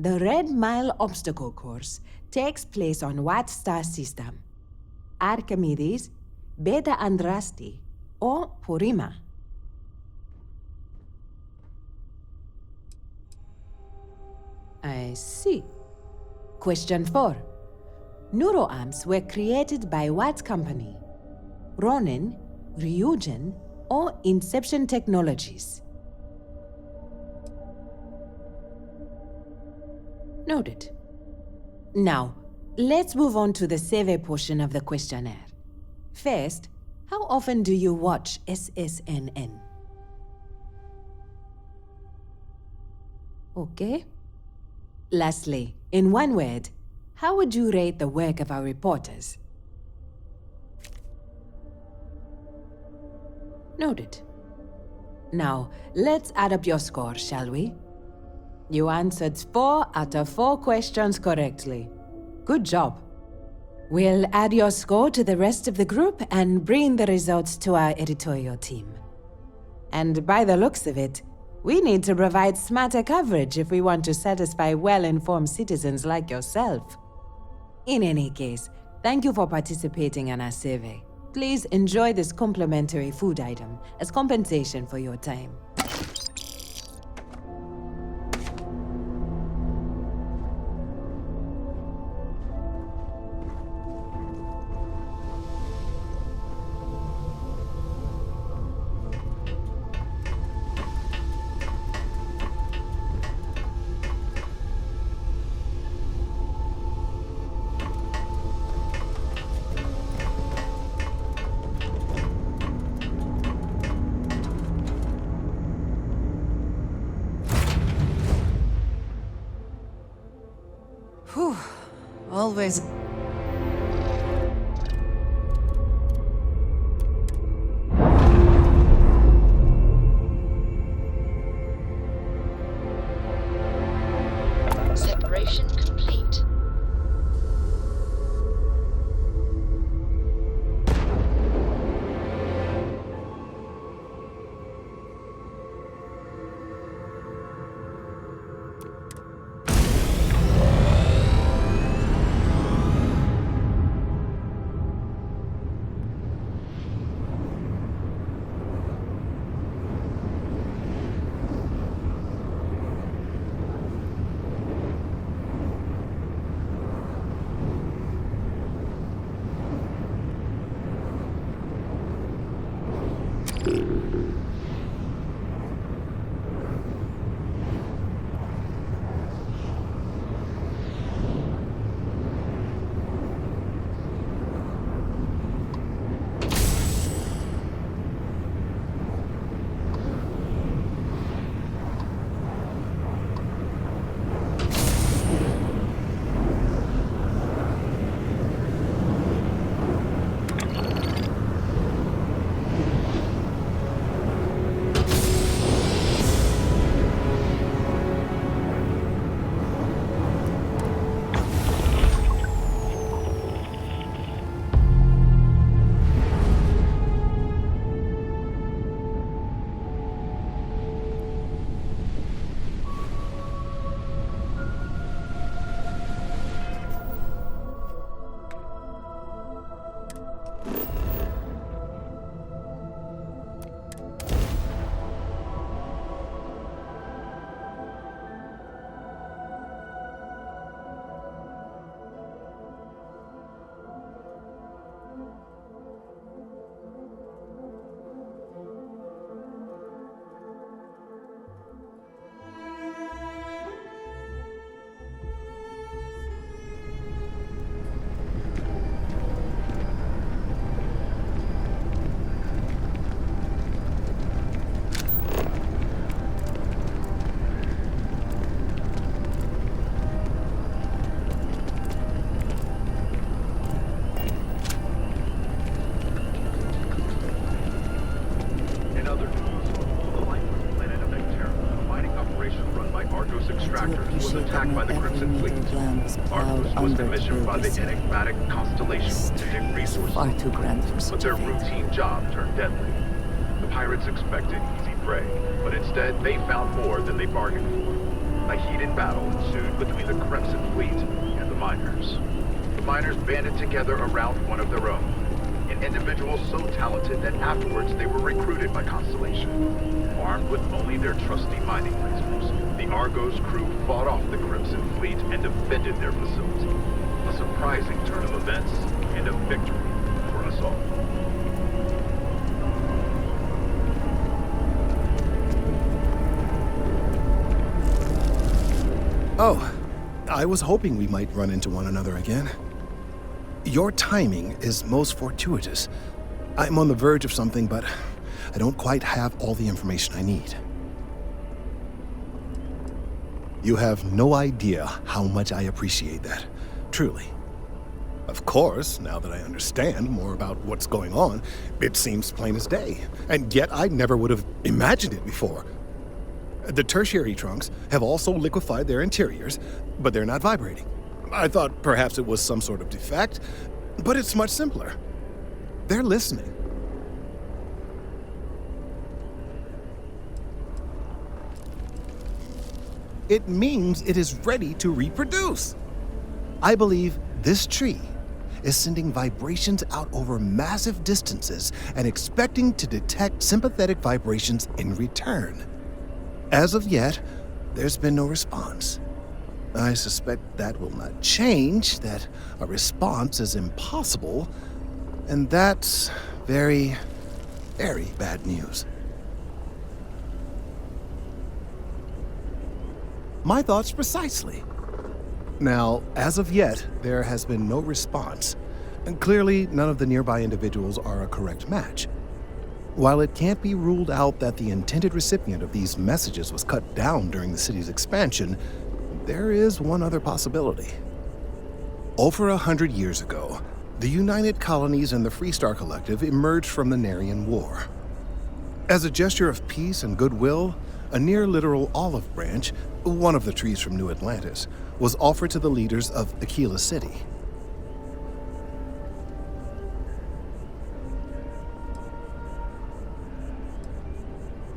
The Red Mile obstacle course takes place on what star system? Archimedes, Beta Andraste, or Purima? I see. Question 4. Neuroarms were created by what company? Ronin, Ryujin, or Inception Technologies? Noted. Now, let's move on to the survey portion of the questionnaire. First, how often do you watch SSNN? Okay. Lastly, in one word, how would you rate the work of our reporters? Noted. Now, let's add up your score, shall we? You answered 4 out of 4 questions correctly. Good job. We'll add your score to the rest of the group and bring the results to our editorial team. And by the looks of it, we need to provide smarter coverage if we want to satisfy well-informed citizens like yourself. In any case, thank you for participating in our survey. Please enjoy this complimentary food item as compensation for your time. Whew. Always. Separation complete. was attacked by the Crimson Fleet. Argus was commissioned by the enigmatic Constellation to dig resources, far too grand for such but their routine job turned deadly. The pirates expected easy prey, but instead they found more than they bargained for. A heated battle ensued between the Crimson Fleet and the miners. The miners banded together around one of their own, an individual so talented that afterwards they were recruited by Constellation. Armed with only their trusty mining lasers, the Argo's crew fought off the Crimson Fleet and defended their facility. A surprising turn of events and a victory for us all. Oh, I was hoping we might run into one another again. Your timing is most fortuitous. I'm on the verge of something, but I don't quite have all the information I need. You have no idea how much I appreciate that, truly. Of course, now that I understand more about what's going on, it seems plain as day, and yet I never would have imagined it before. The tertiary trunks have also liquefied their interiors, but they're not vibrating. I thought perhaps it was some sort of defect, but it's much simpler. They're listening. It means it is ready to reproduce. I believe this tree is sending vibrations out over massive distances and expecting to detect sympathetic vibrations in return. As of yet, there's been no response. I suspect that will not change, that a response is impossible, and that's very, very bad news. My thoughts precisely. Now, as of yet, there has been no response, and clearly none of the nearby individuals are a correct match. While it can't be ruled out that the intended recipient of these messages was cut down during the city's expansion, there is one other possibility. Over 100 years ago, the United Colonies and the Freestar Collective emerged from the Narian War. As a gesture of peace and goodwill, a near-literal olive branch, one of the trees from New Atlantis, was offered to the leaders of Aquila City.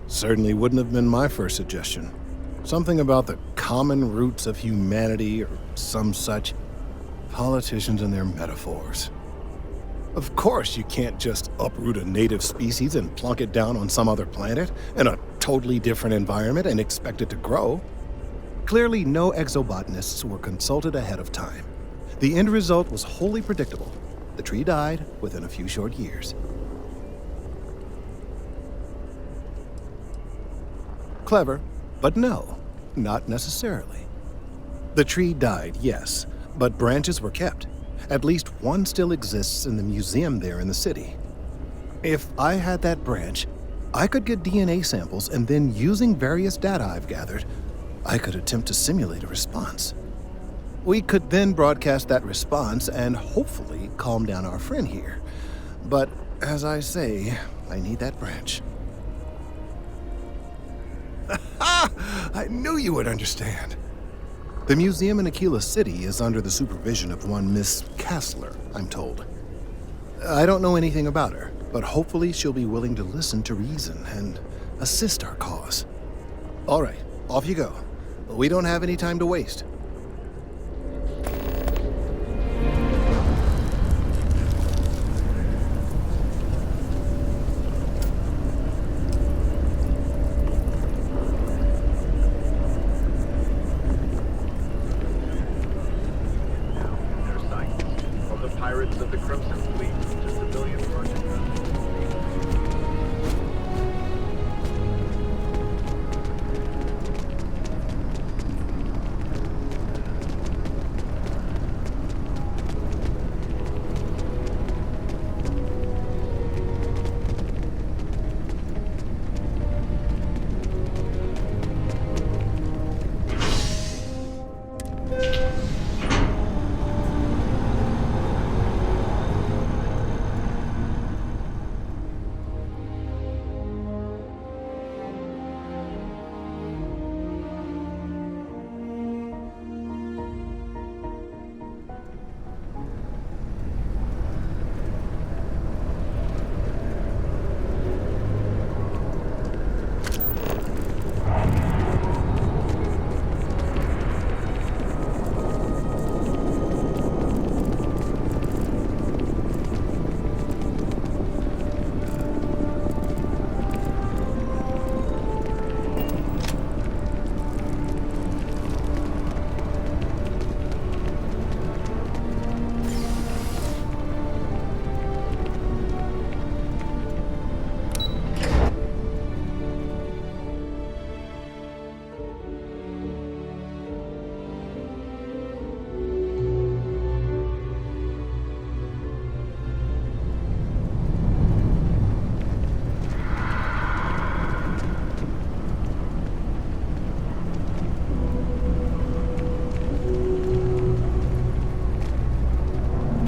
Certainly wouldn't have been my first suggestion. Something about the common roots of humanity or some such. Politicians and their metaphors. Of course you can't just uproot a native species and plunk it down on some other planet in a totally different environment and expect it to grow. Clearly no exobotanists were consulted ahead of time. The end result was wholly predictable. The tree died within a few short years. Clever, but no, not necessarily. The tree died, yes, but branches were kept. At least one still exists in the museum there in the city. If I had that branch, I could get DNA samples and then, using various data I've gathered, I could attempt to simulate a response. We could then broadcast that response and hopefully calm down our friend here. But as I say, I need that branch. I knew you would understand. The museum in Aquila City is under the supervision of one Miss Kassler, I'm told. I don't know anything about her, but hopefully she'll be willing to listen to reason and assist our cause. All right, off you go. We don't have any time to waste. Pirates of the Crimson Fleet to civilian Russian vessels.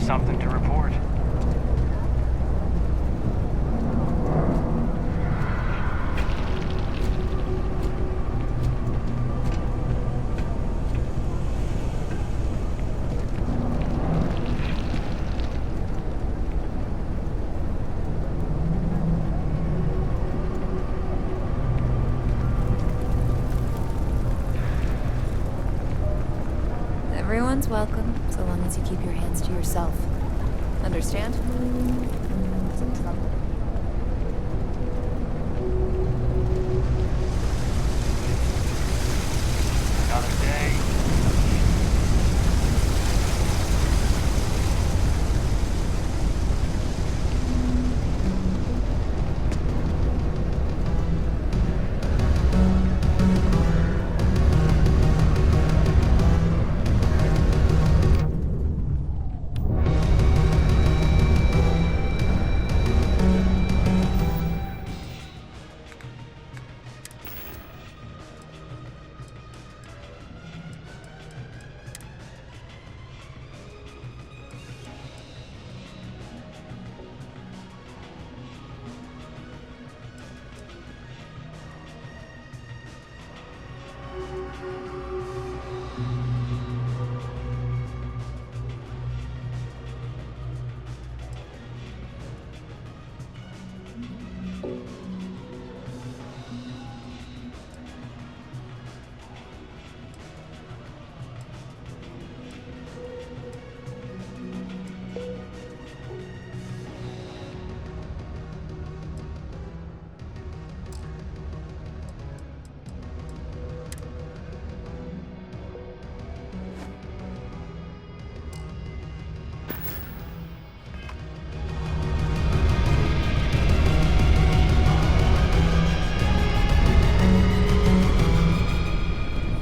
Something to report. Everyone's welcome, so long as you keep your hands to yourself. Understand? Some trouble. Another day.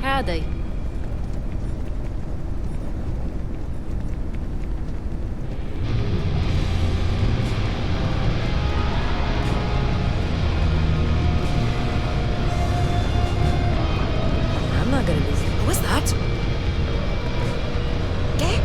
Howdy. I'm not gonna be. What was that? Okay.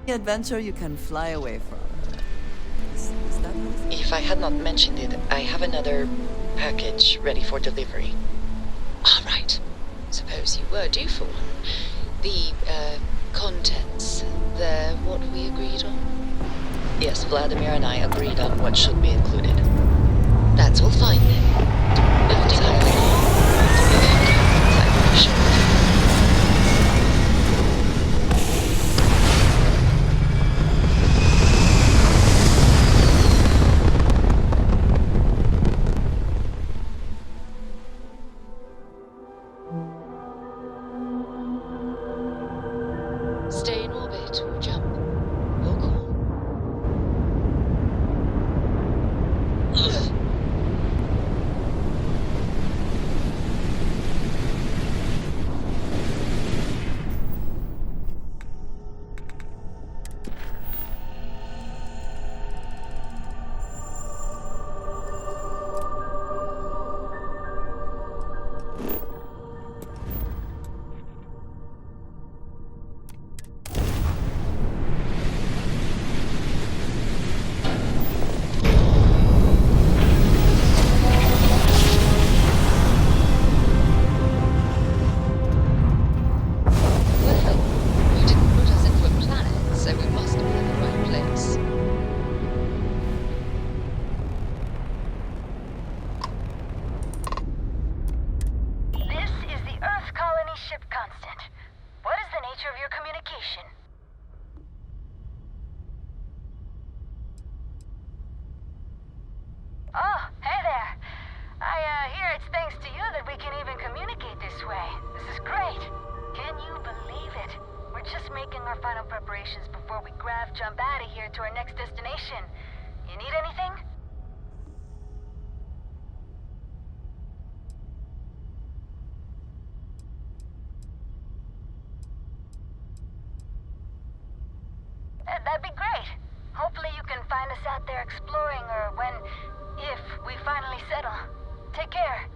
The adventure you can fly away from. Is that how this If I had not mentioned it, I have another package ready for delivery. All right. Suppose you were due for one. The, contents, what we agreed on? Yes, Vladimir and I agreed on what should be included. That's all fine then. Not entirely wrong. I'm sure. Stay in orbit or jump. Your call. Ugh. That'd be great. Hopefully you can find us out there exploring, or if we finally settle. Take care.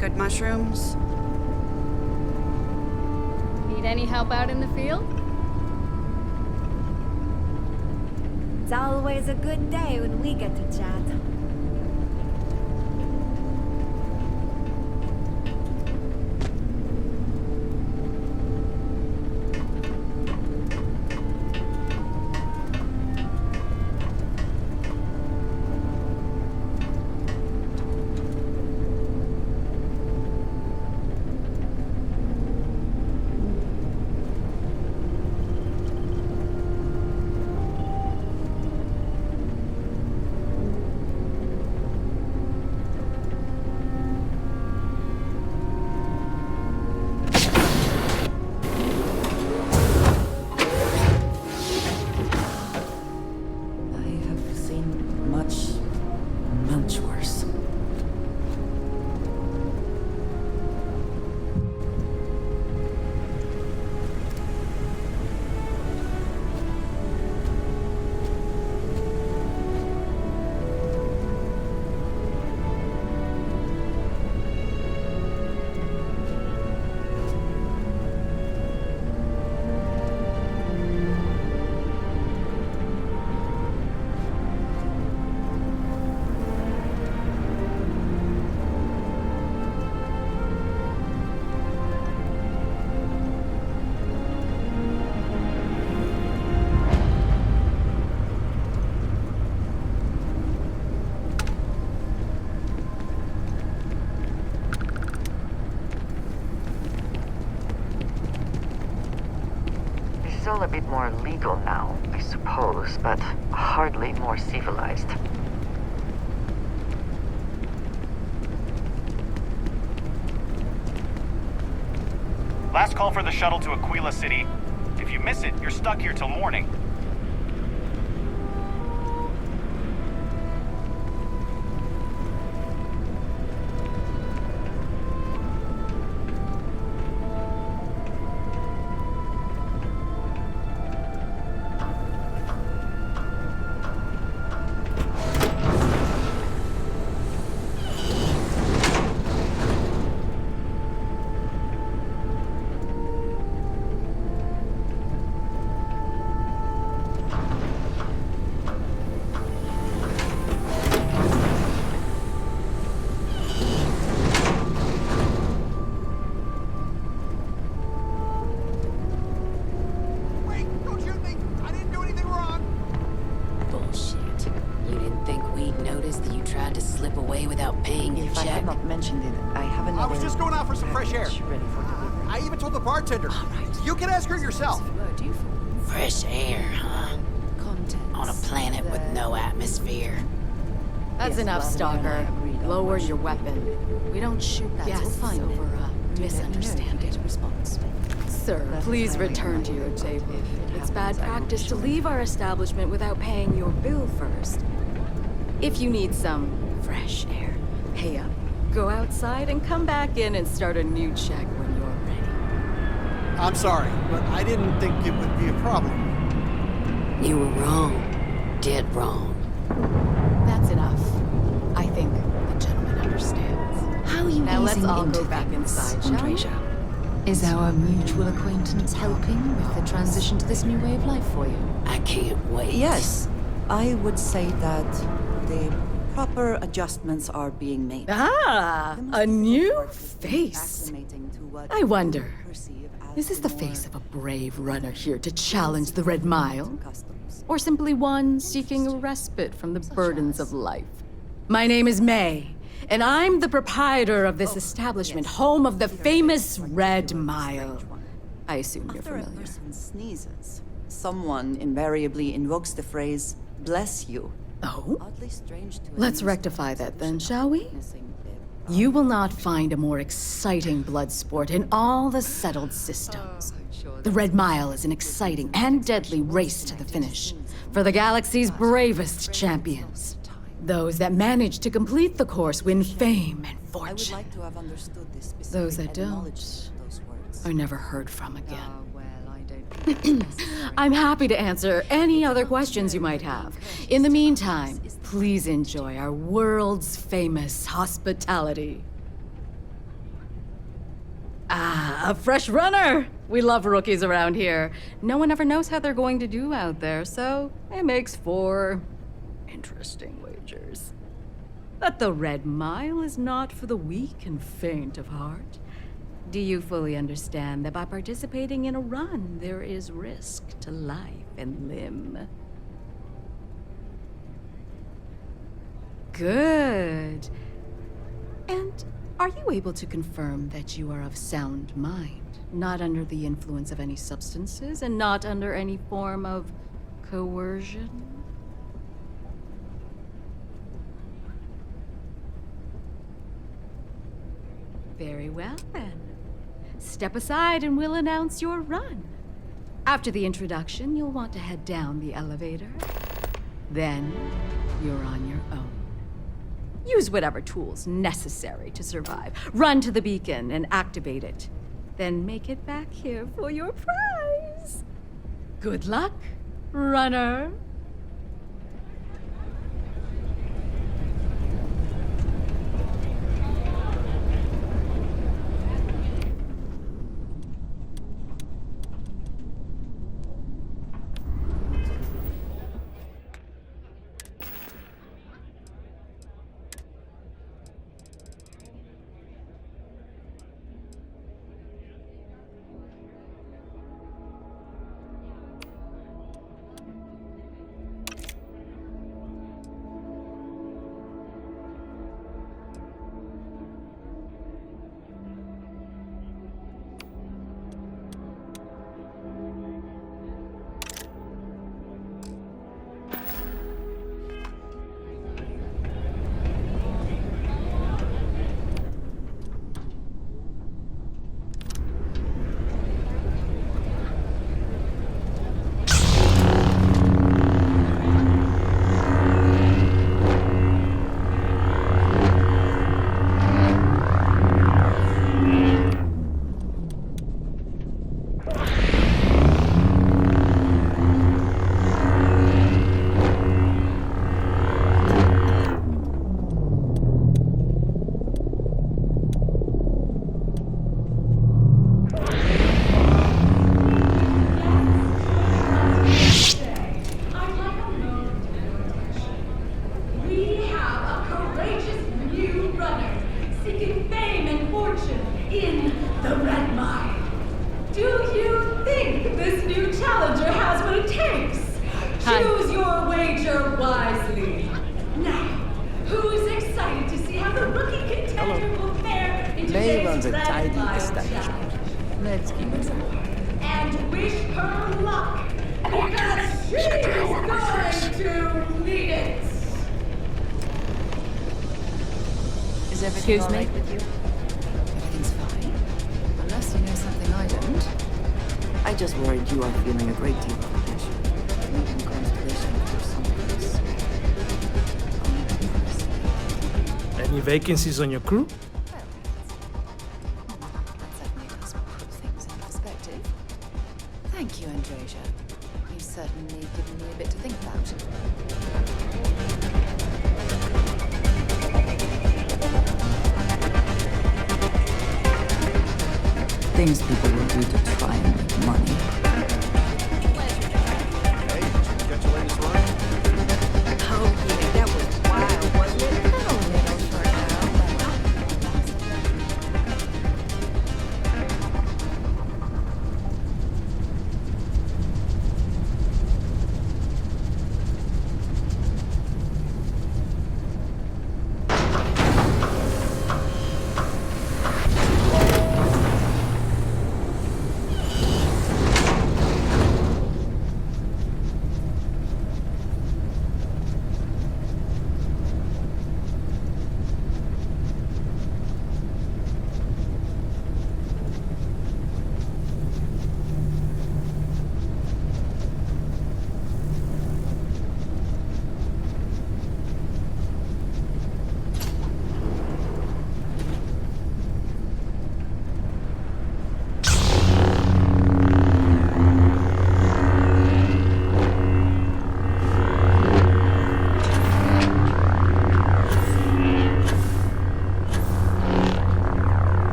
good mushrooms? Need any help out in the field? It's always a good day when we get to chat. Much worse. It's all a bit more legal now, I suppose, but hardly more civilized. Last call for the shuttle to Aquila City. If you miss it, you're stuck here till morning. You can ask her yourself. Fresh air, huh? On a planet with no atmosphere. That's enough, Stalker. Lower your weapon. We don't shoot guests over a misunderstanding. Sir, please return to your table. It's bad practice to leave our establishment without paying your bill first. If you need some fresh air, pay up, go outside, and come back in and start a new check when you're ready. I'm sorry, but I didn't think it would be a problem. You were wrong. Dead wrong. That's enough. I think the gentleman understands. How are you Now let's easing all into go back things, inside, shall we? Andreja? Is our mutual acquaintance helping with the transition to this new way of life for you? I can't wait. Yes, I would say that the proper adjustments are being made. Ah, a new face. I wonder, is this the face of a brave runner here to challenge the Red Mile? Or simply one seeking a respite from the burdens of life? My name is May, and I'm the proprietor of this establishment, home of the famous Red Mile. I assume you're familiar. After a person sneezes, someone invariably invokes the phrase, "bless you." Oh? Oddly strange to Let's rectify that then, shall we? You will not find a more exciting blood sport in all the settled systems. The Red Mile is an exciting and deadly race to the finish for the galaxy's bravest champions. Those that manage to complete the course win fame and fortune. Those that don't are never heard from again. I'm happy to answer any other questions you might have. In the meantime, please enjoy our world's famous hospitality. A fresh runner! We love rookies around here. No one ever knows how they're going to do out there, so it makes for interesting wagers. But the Red Mile is not for the weak and faint of heart. Do you fully understand that by participating in a run, there is risk to life and limb? Good. And are you able to confirm that you are of sound mind, not under the influence of any substances, and not under any form of coercion? Very well, then. Step aside and we'll announce your run. After the introduction, you'll want to head down the elevator. Then, you're on your own. Use whatever tools necessary to survive. Run to the beacon and activate it. Then make it back here for your prize. Good luck, runner. Choose your wager wisely. Now, who's excited to see how the rookie contender will fare in May today's runs a Red tidy Mile establishment. Let's keep it simple. and wish her luck, because she's going to need it. Is everything Excuse all me? right with you? Everything's fine. Unless you know something I don't. I just worried you are feeling a great deal of pressure. Maybe constellation for someplace. Any vacancies on your crew? Things in perspective. Thank you, Androsia. You've certainly given me a bit to think about. Things people will do to try and make money. Oh, yeah, that was wild, wasn't it?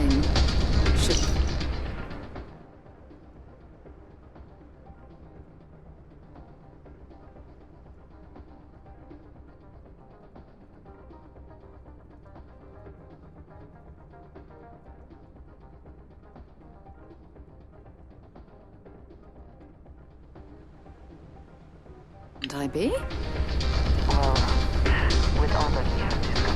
mean, should... Would I be? Well, with all that we have discovered.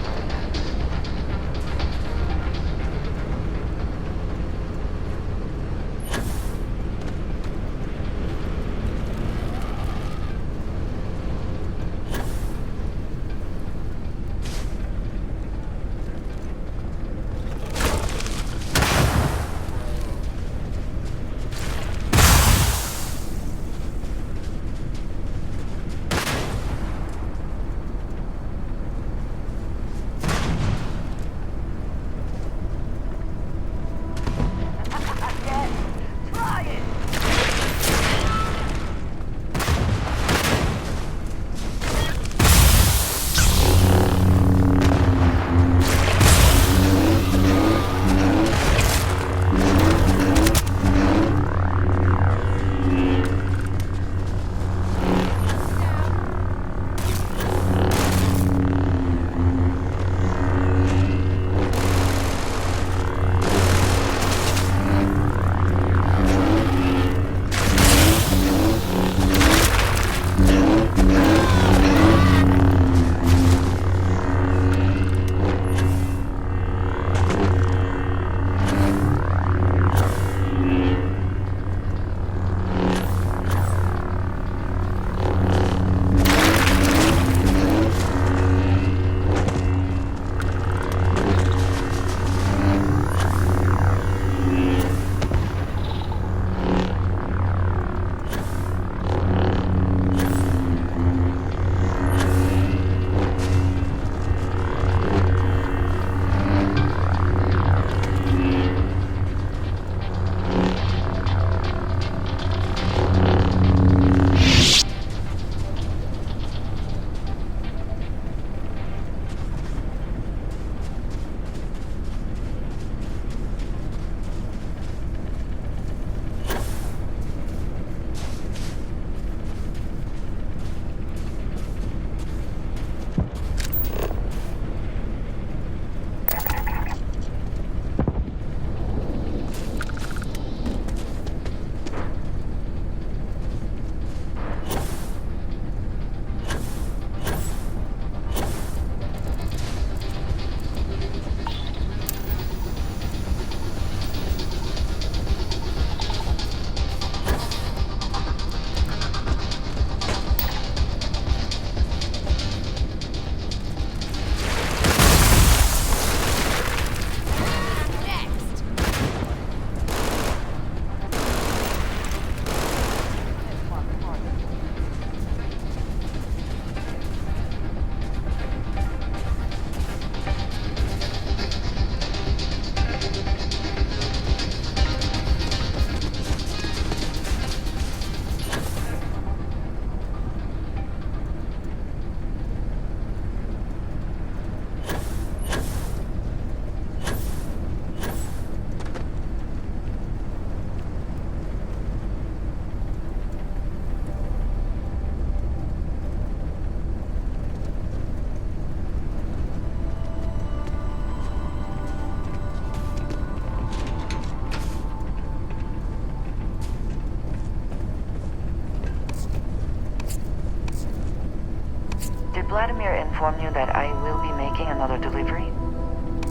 Vladimir inform you that I will be making another delivery?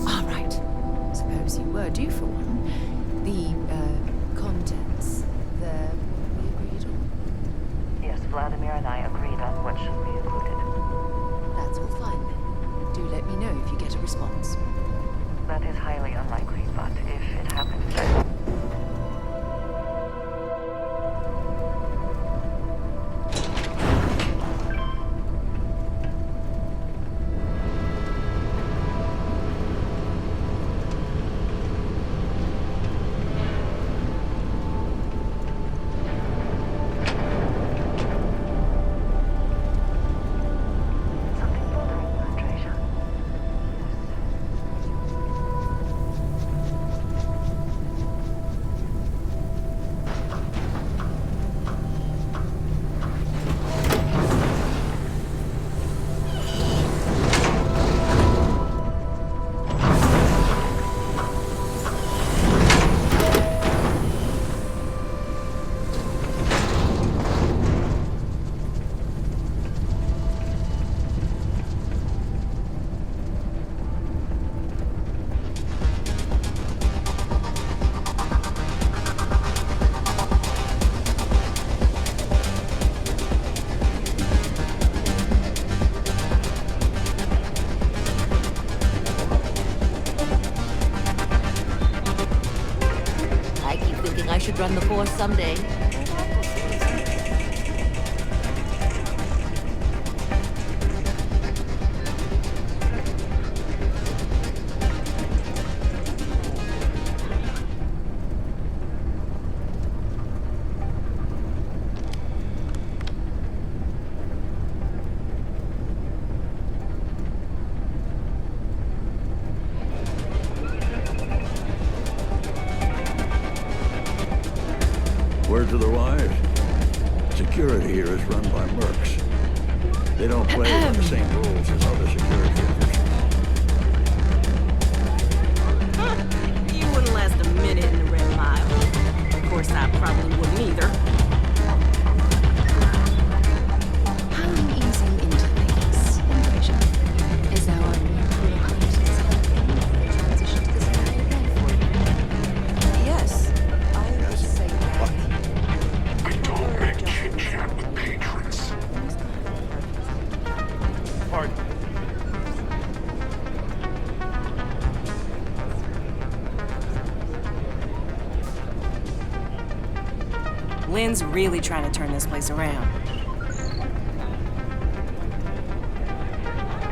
All right. Suppose you were due for one. The, contents, what we agreed on? Yes, Vladimir and I agreed on what should be included. That's all fine then. Do let me know if you get a response. That is highly unlikely, but if it happens... I should run the force someday. Word to the wise. Security here is run by mercs. They don't play by the same rules as other security officers. You wouldn't last a minute in the Red Mile. Of course, I probably wouldn't either. How are you easing into things, Invasion? Is our new acquaintance helping transition to this area again for you? Yes, I would say that. I don't make chit-chat with patrons. Pardon. Lynn's really trying to turn this place around.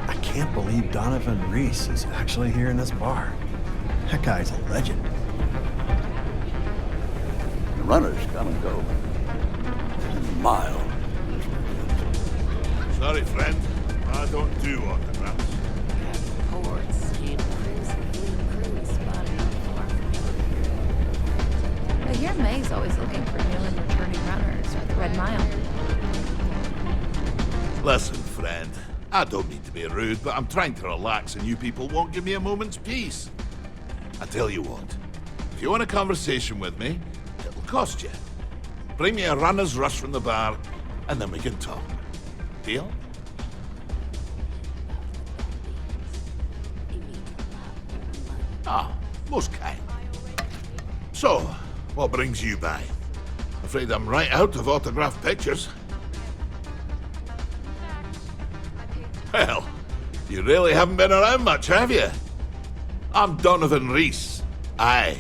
I can't believe Donovan Reese is actually here in this bar. That guy's a legend. The runners come and go. Mile. Sorry, friend. I don't do autographs. I hear May's always looking for new and returning runners for the Red Mile. Listen, friend. I don't mean to be rude, but I'm trying to relax and you people won't give me a moment's peace. I tell you what. If you want a conversation with me, it'll cost you. Bring me a runner's rush from the bar, and then we can talk. Deal? Ah, most kind. So, what brings you by? Afraid I'm right out of autographed pictures. Well, you really haven't been around much, have you? I'm Donovan Reese. Aye,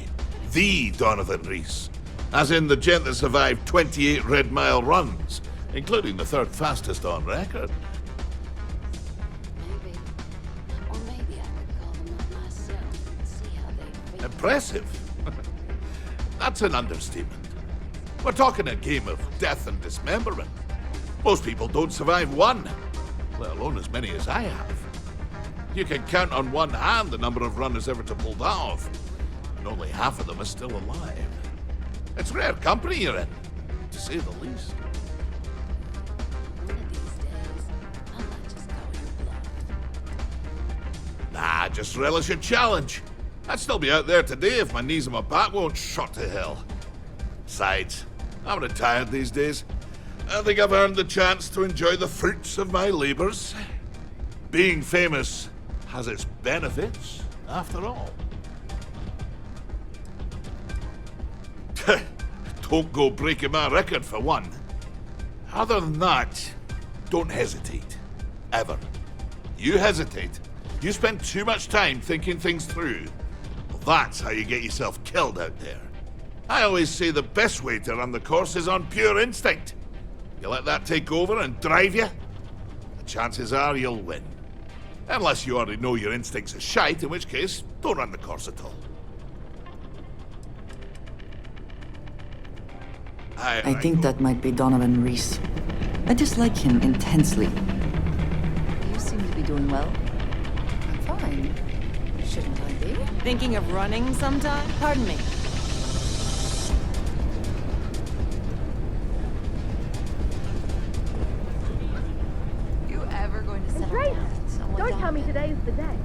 the Donovan Reese. As in the gent that survived 28 Red Mile runs, including the third fastest on record. Impressive. That's an understatement. We're talking a game of death and dismemberment. Most people don't survive one, let alone as many as I have. You can count on one hand the number of runners ever to pull that off, and only half of them are still alive. It's rare company you're in, to say the least. Nah, just relish a challenge. I'd still be out there today if my knees and my back won't shot to hell. Besides, I'm retired these days. I think I've earned the chance to enjoy the fruits of my labors. Being famous has its benefits, after all. Don't go breaking my record for one. Other than that, don't hesitate. Ever. You hesitate, you spend too much time thinking things through. Well, that's how you get yourself killed out there. I always say the best way to run the course is on pure instinct. You let that take over and drive you, the chances are you'll win. Unless you already know your instincts are shite, in which case, don't run the course at all. I think that might be Donovan Reese. I dislike him intensely. You seem to be doing well. I'm fine. Shouldn't I be? Thinking of running sometime? Pardon me. You ever going to settle down? Don't tell me today's the day.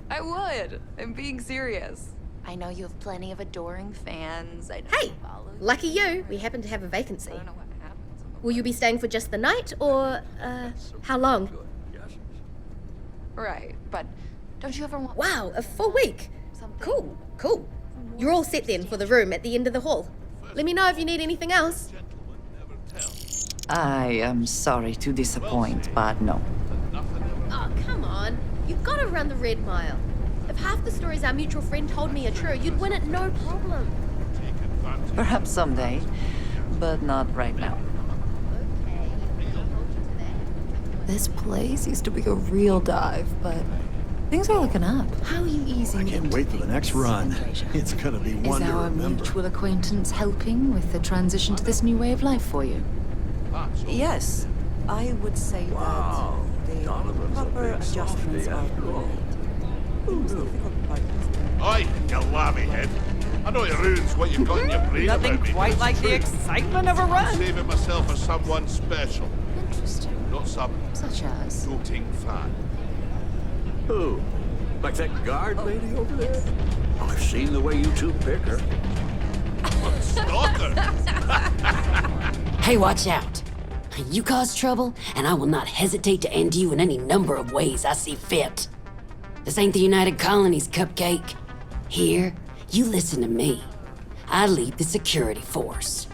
I would. I'm being serious. I know you have plenty of adoring fans. Hey, lucky you. We happen to have a vacancy. Will you be staying for just the night, or, how long? Right, but don't you ever want... Wow, a full week. Cool, cool. You're all set then for the room at the end of the hall. Let me know if you need anything else. I am sorry to disappoint, but no. Oh, come on. You've got to run the Red Mile. If half the stories our mutual friend told me are true, you'd win it no problem. Perhaps someday, but not right now. This place used to be a real dive, but things are looking up. How are you easing Can't into wait for the next run. It's gonna be Is one to our remember. mutual acquaintance helping with the transition to this new way of life for you? Yes, I would say that the proper adjustments are being made. The most difficult part is Oi, you lammy head. I know it ruins what you've got in your brain Nothing about me, quite but like it's the true. excitement of a I'm run. saving myself for someone special. Interesting. Not some Such as? doting fan. Who? Like that guard lady over there? Oh, I've seen the way you two pick her. Stalker! Hey, watch out. You cause trouble, and I will not hesitate to end you in any number of ways I see fit. This ain't the United Colonies, Cupcake. Here, you listen to me. I lead the security force.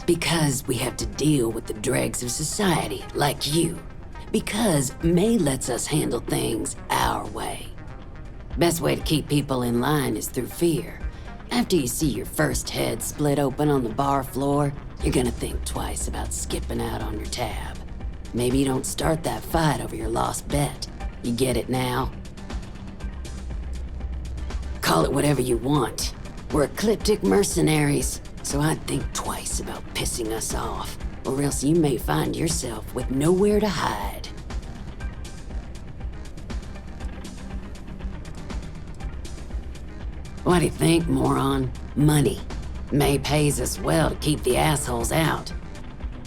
Because we have to deal with the dregs of society, like you. Because May lets us handle things our way. Best way to keep people in line is through fear. After you see your first head split open on the bar floor, you're gonna think twice about skipping out on your tab. Maybe you don't start that fight over your lost bet. You get it now? Call it whatever you want. We're ecliptic mercenaries, so I'd think twice about pissing us off, or else you may find yourself with nowhere to hide. What do you think, moron? Money. May pays us well to keep the assholes out.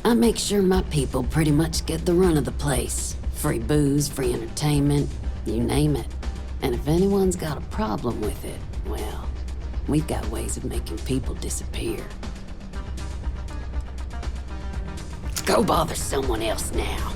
I make sure my people pretty much get the run of the place. Free booze, free entertainment, you name it. And if anyone's got a problem with it, well, we've got ways of making people disappear. Go bother someone else now.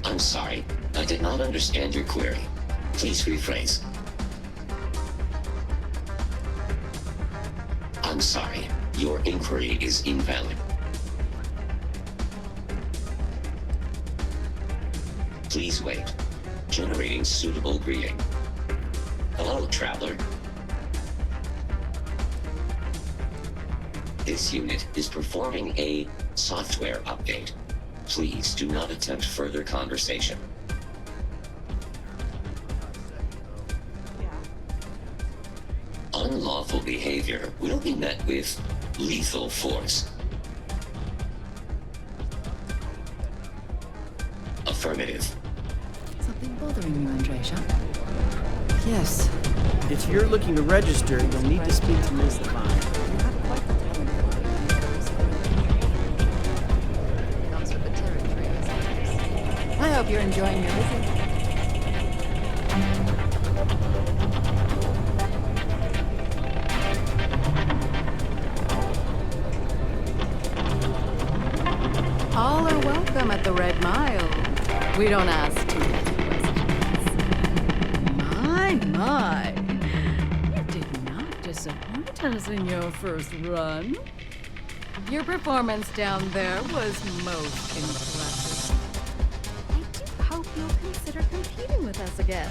I'm sorry, I did not understand your query. Please rephrase. I'm sorry, your inquiry is invalid. Please wait. Generating suitable greeting. Hello, traveler. This unit is performing a software update. Please do not attempt further conversation. Unlawful behavior will be met with lethal force. Affirmative. Something bothering you, Andreja? Yes. If you're looking to register, you'll need to speak to Ms. Levine. I hope you're enjoying your visit. All are welcome at the Red Mile. We don't ask too many questions. My. You did not disappoint us in your first run. Your performance down there was most impressive. Hope you'll consider competing with us again.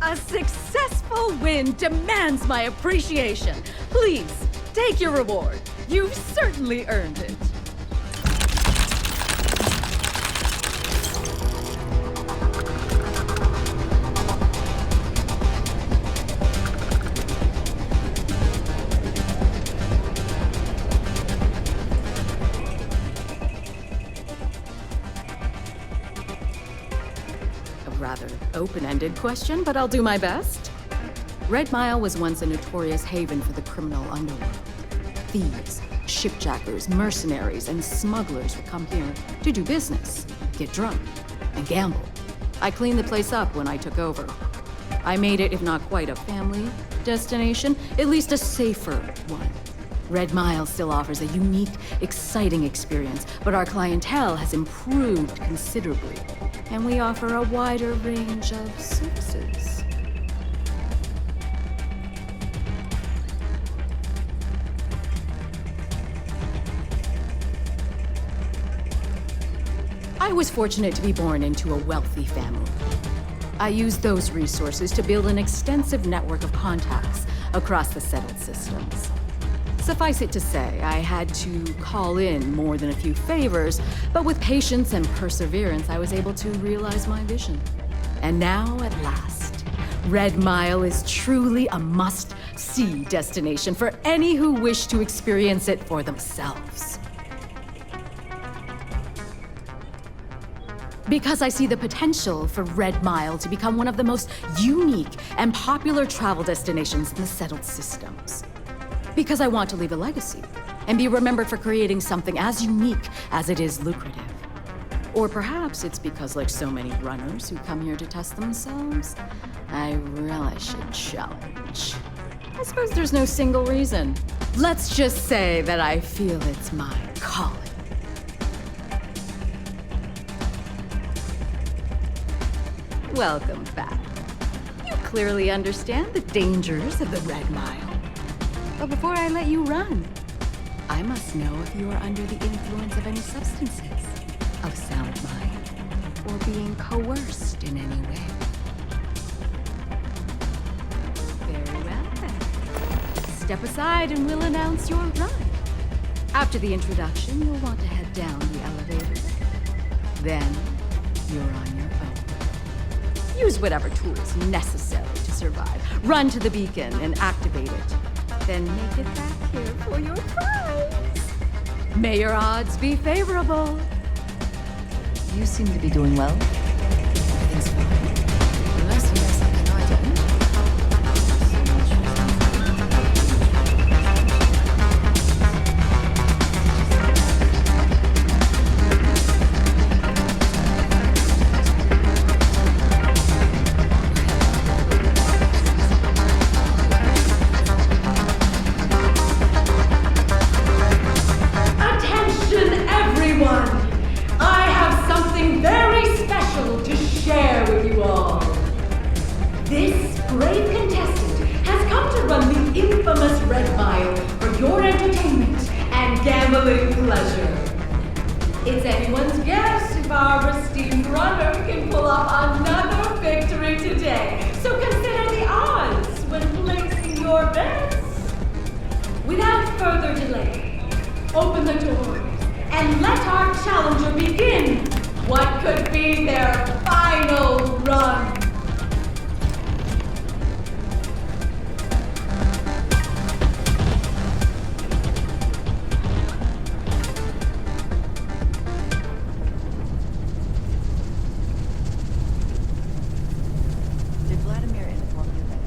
A successful win demands my appreciation. Please, take your reward. You've certainly earned it. Rather open-ended question, but I'll do my best. Red Mile was once a notorious haven for the criminal underworld. Thieves, shipjackers, mercenaries, and smugglers would come here to do business, get drunk, and gamble. I cleaned the place up when I took over. I made it, if not quite a family destination, at least a safer one. Red Mile still offers a unique, exciting experience, but our clientele has improved considerably, and we offer a wider range of services. I was fortunate to be born into a wealthy family. I used those resources to build an extensive network of contacts across the settled systems. Suffice it to say, I had to call in more than a few favors, but with patience and perseverance, I was able to realize my vision. And now, at last, Red Mile is truly a must-see destination for any who wish to experience it for themselves. Because I see the potential for Red Mile to become one of the most unique and popular travel destinations in the settled systems. Because I want to leave a legacy and be remembered for creating something as unique as it is lucrative. Or perhaps it's because, like so many runners who come here to test themselves, I really should challenge. I suppose there's no single reason. Let's just say that I feel it's my calling. Welcome back. You clearly understand the dangers of the Red Mile. But before I let you run, I must know if you are under the influence of any substances, of sound mind, or being coerced in any way. Very well then. Step aside and we'll announce your run. After the introduction, you'll want to head down the elevator. Then, you're on your own. Use whatever tools necessary to survive. Run to the beacon and activate it. Then make it back here for your prize. May your odds be favorable. You seem to be doing well. Everything's fine. Unless you know something I don't. Attention, everyone! I have something very special to share with you all. This brave contestant has come to run the infamous Red Mile for your entertainment and gambling pleasure. It's anyone's guess if our esteemed runner can pull off another victory today, so consider the odds when placing your bets. Without further delay, open the doors and let our challenger begin what could be their final run. Did Vladimir inform you that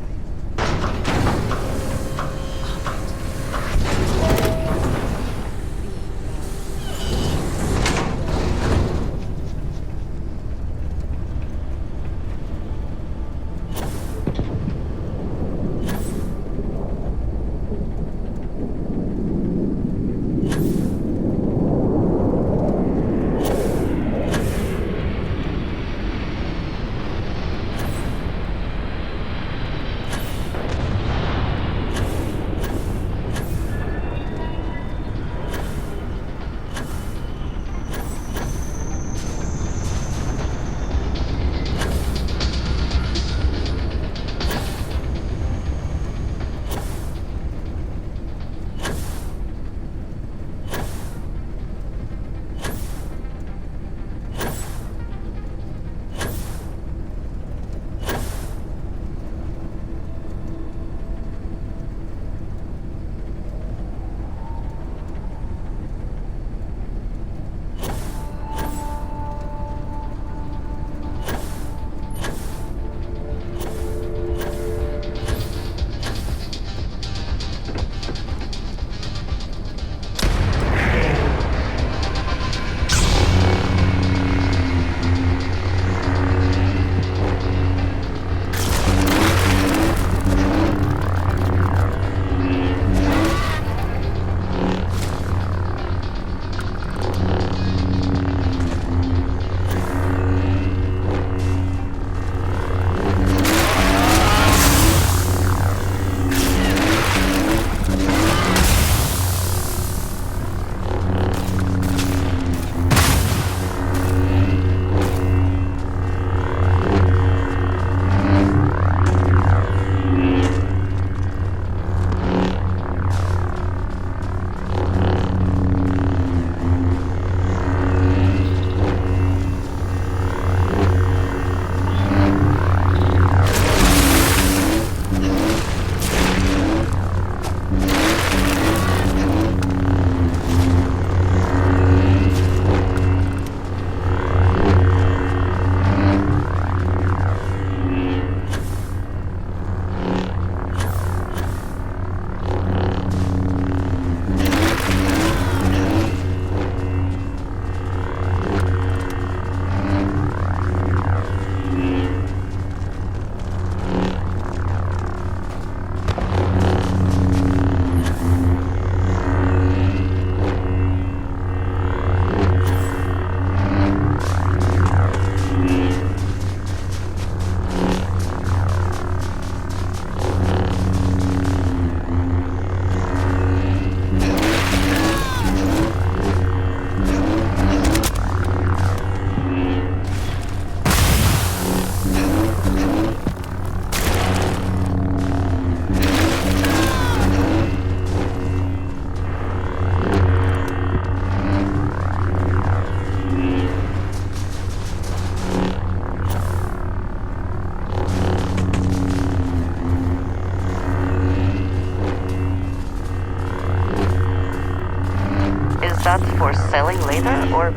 That's for selling later or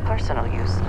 personal use?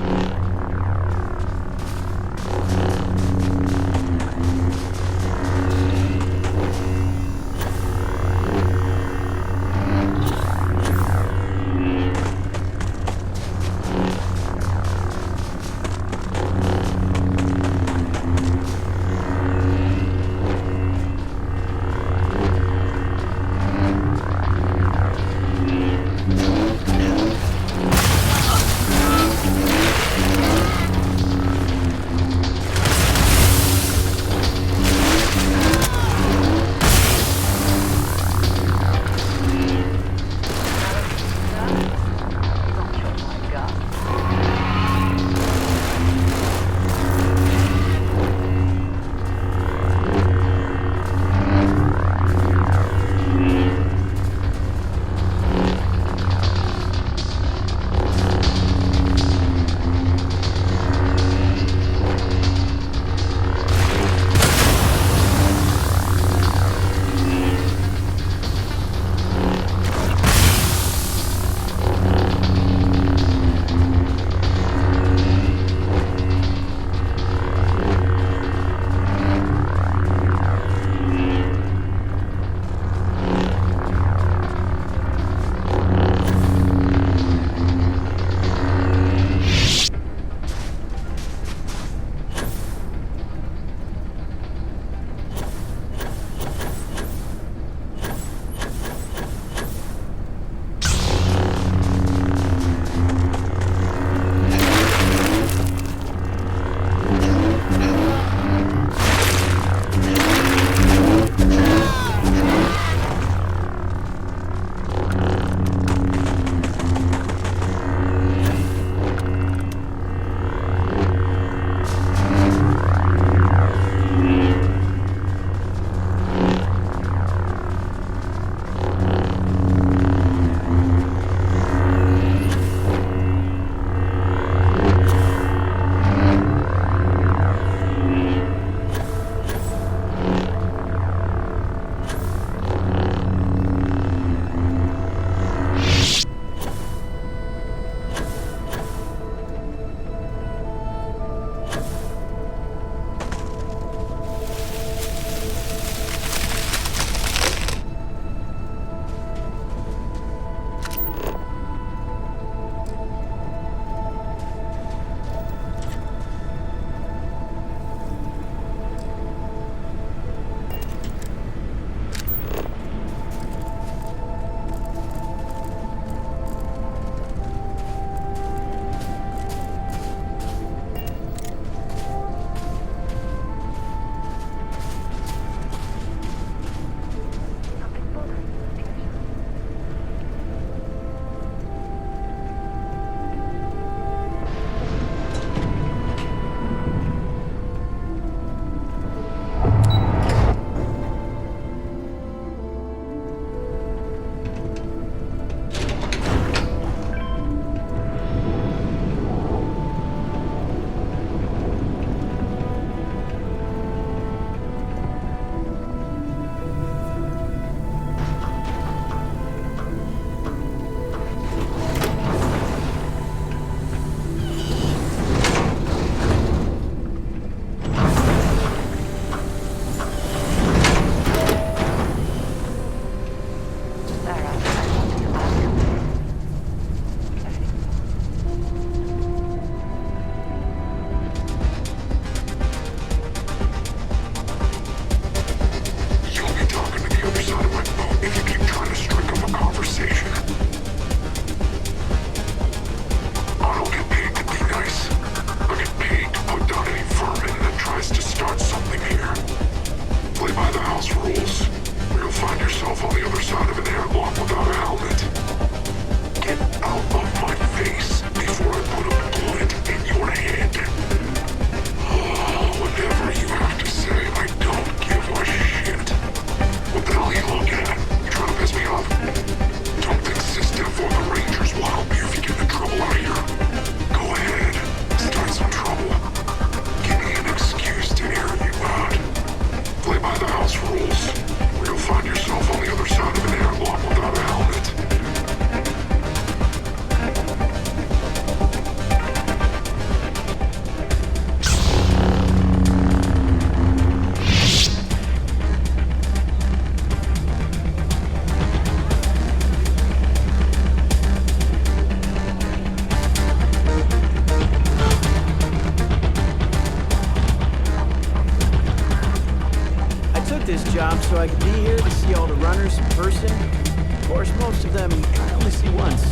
I could be here to see all the runners in person. Of course, most of them I only see once.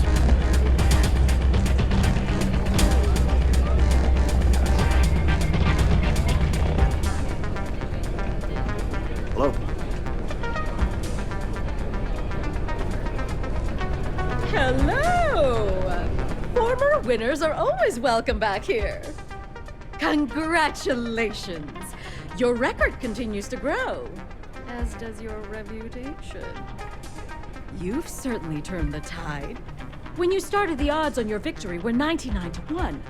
Hello. Hello! Former winners are always welcome back here. Congratulations! Your record continues to grow, as does your reputation. You've certainly turned the tide. When you started, the odds on your victory were 99 to 1.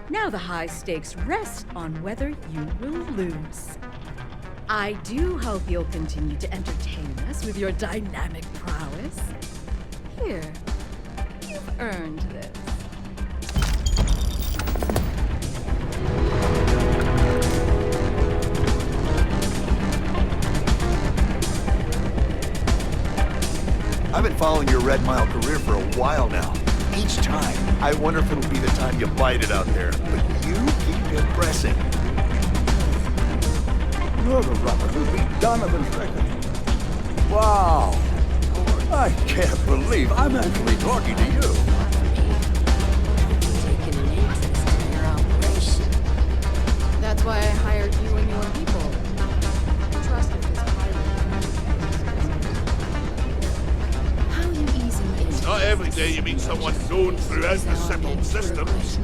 Now the high stakes rest on whether you will lose. I do hope you'll continue to entertain us with your dynamic prowess. Here, you've earned this. I've been following your Red Mile career for a while now. Each time, I wonder if it'll be the time you bite it out there. But you keep impressing. You're the runner who beat Donovan's record. Wow. I can't believe I'm actually talking to you. That's why I hired you and your people. Trust is How are you easing into Not every day you meet someone known throughout the settled systems.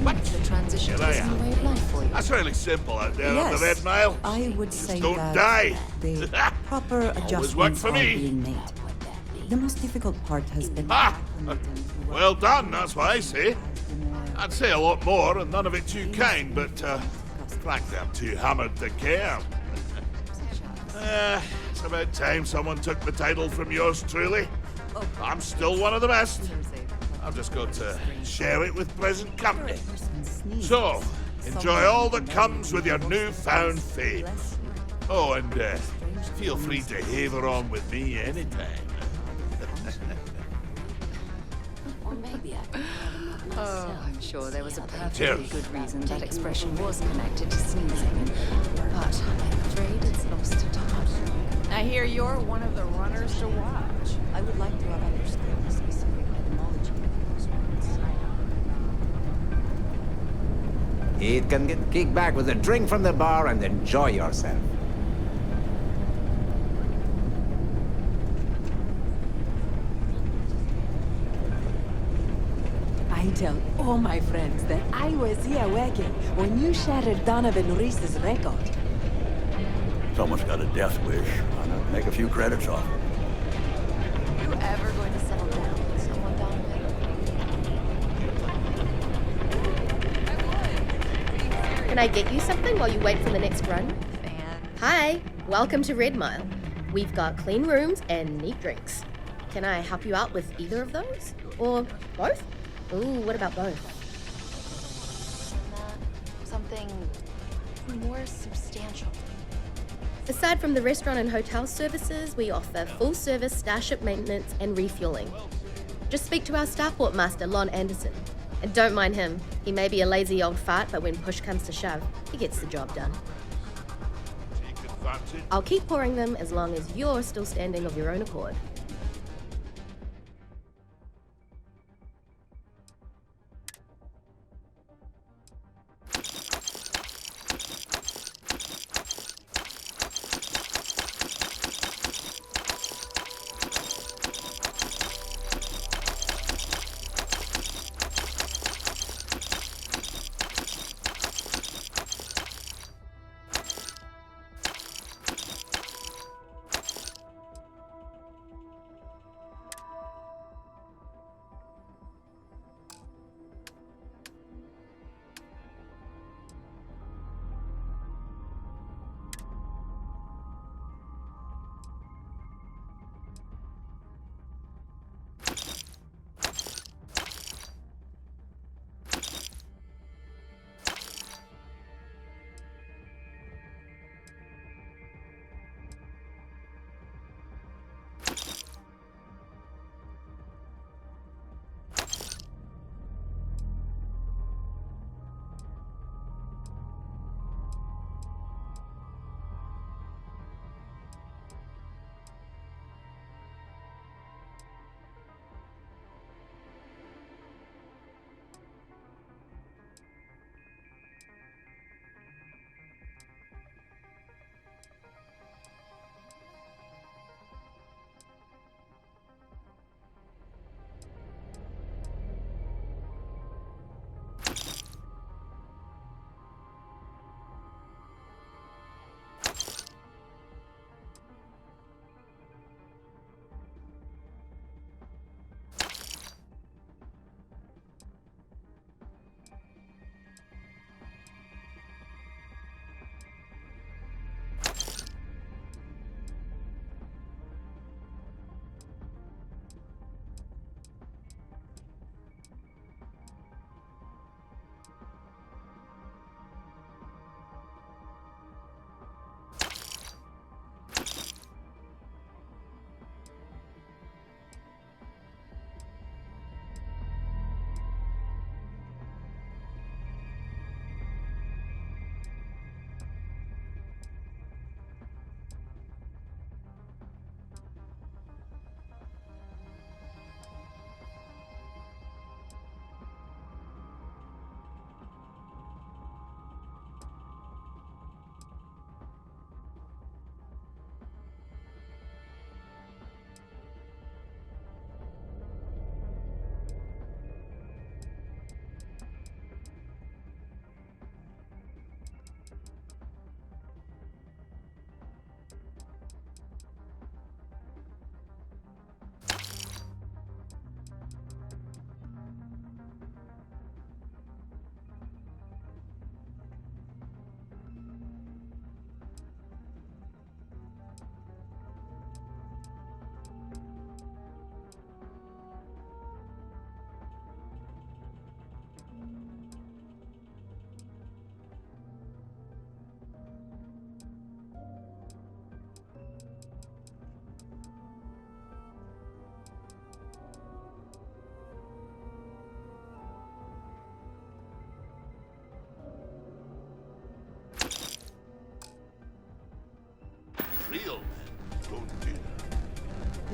But the transition here to I this new way am. of life for you? That's fairly simple out there on Yes, the Red Mile. I would say Don't that die. the proper adjustments worked for are me. being made. The most difficult part has been Ah! Well done, that's what I say. I'd say a lot more, and none of it too kind, but, frankly, I'm too hammered to care. It's about time someone took the title from yours truly. I'm still one of the best. I've just got to share it with present company. So, enjoy all that comes with your newfound fame. Oh, and feel free to haver on with me anytime. Or maybe I could Oh, I'm sure there was a perfectly Cheers. good reason that expression was connected to sneezing, but I'm afraid it's lost to time. I hear you're one of the runners to watch. I would like to have understood the specific etymology of those words. It can get kicked back with a drink from the bar and enjoy yourself. I tell all my friends that I was here working when you shattered Donovan Reese's record. Someone's got a death wish. I'm gonna make a few credits off it. you ever going to settle down with someone, Donovan? Can I get you something while you wait for the next run? Hi, welcome to Red Mile. We've got clean rooms and neat drinks. Can I help you out with either of those? Or both? Ooh, what about both? Something more substantial. Aside from the restaurant and hotel services, we offer full-service starship maintenance and refueling. Just speak to our starport master, Lon Anderson. And don't mind him. He may be a lazy old fart, but when push comes to shove, he gets the job done. I'll keep pouring them as long as you're still standing of your own accord.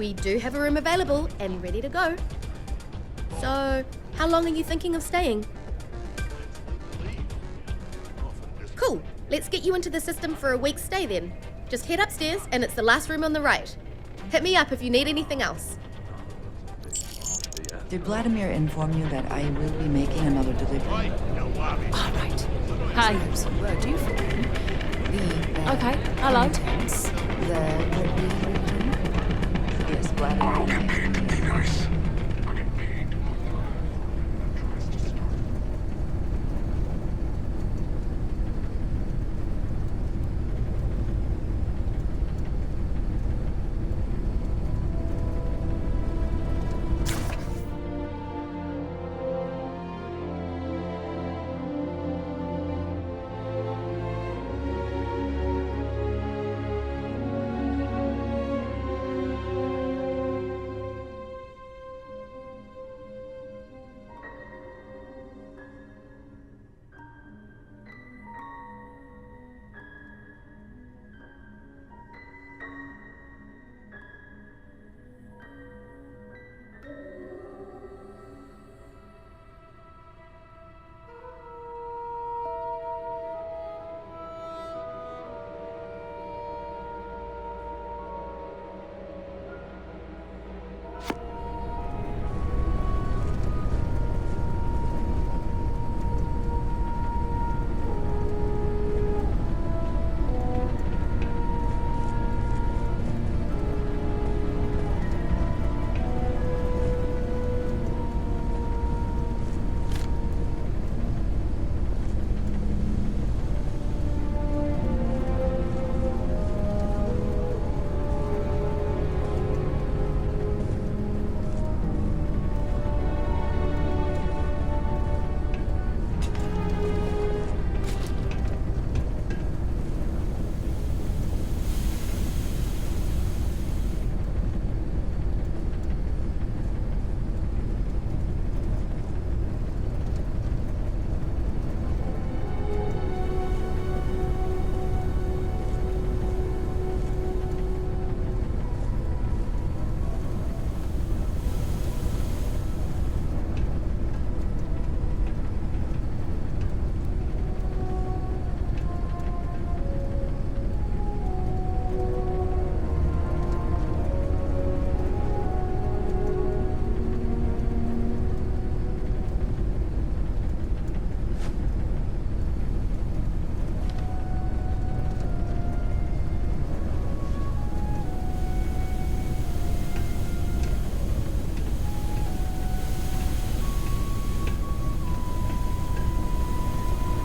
We do have a room available and ready to go. So, how long are you thinking of staying? Cool. Let's get you into the system for a week's stay then. Just head upstairs and it's the last room on the right. Hit me up if you need anything else. Did Vladimir inform you that I will be making another delivery? All right. Hi. Where do you for him? The Okay, hello. contents, the Yes, Vladimir.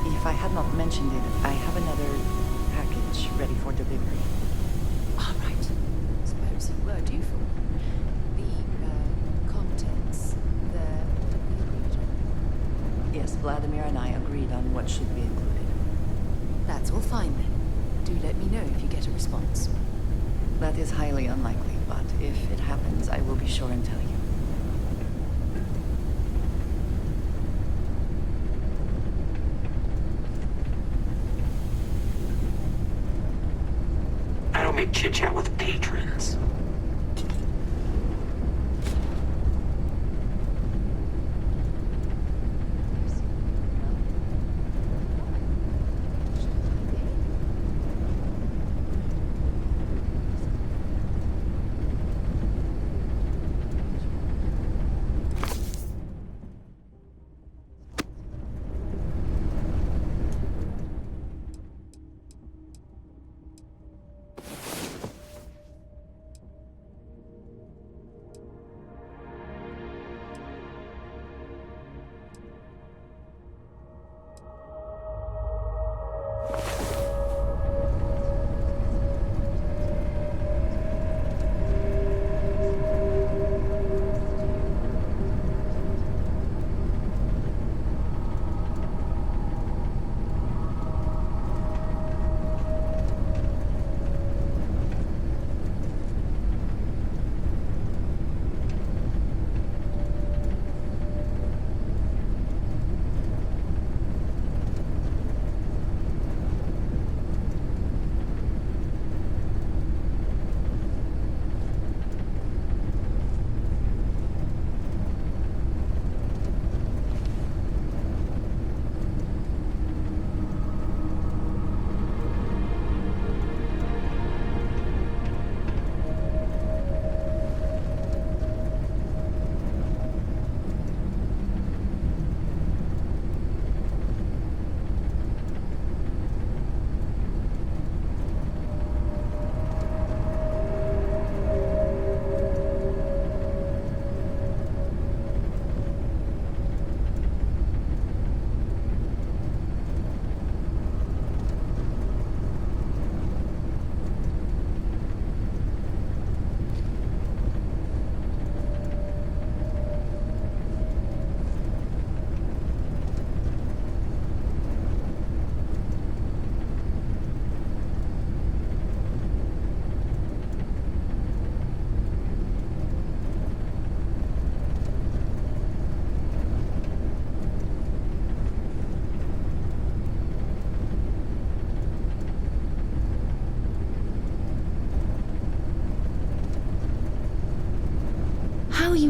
If I had not mentioned it, I have another package ready for delivery. All right. Suppose you were due for the contents, Yes, Vladimir and I agreed on what should be included. That's all fine then. Do let me know if you get a response. That is highly unlikely, but if it happens, I will be sure and tell you. I don't make chit-chat with patrons.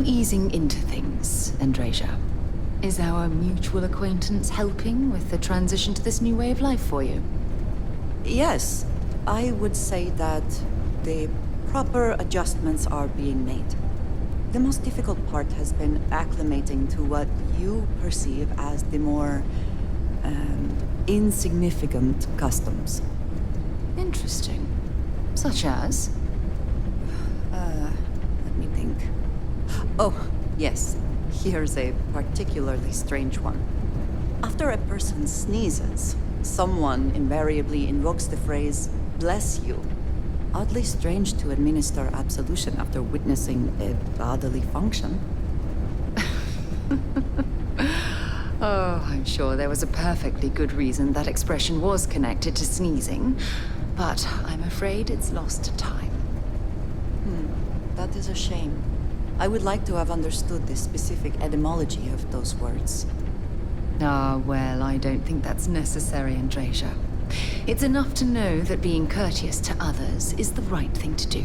easing into things, Andrasia? Is our mutual acquaintance helping with the transition to this new way of life for you? Yes, I would say that the proper adjustments are being made. The most difficult part has been acclimating to what you perceive as the more insignificant customs. Interesting. Such as? Let me think. Oh, yes. Here's a particularly strange one. After a person sneezes, someone invariably invokes the phrase, "bless you." Oddly strange to administer absolution after witnessing a bodily function. Oh, I'm sure there was a perfectly good reason that expression was connected to sneezing, but I'm afraid it's lost to time. That is a shame. I would like to have understood the specific etymology of those words. Ah, well, I don't think that's necessary, Andrasia. It's enough to know that being courteous to others is the right thing to do.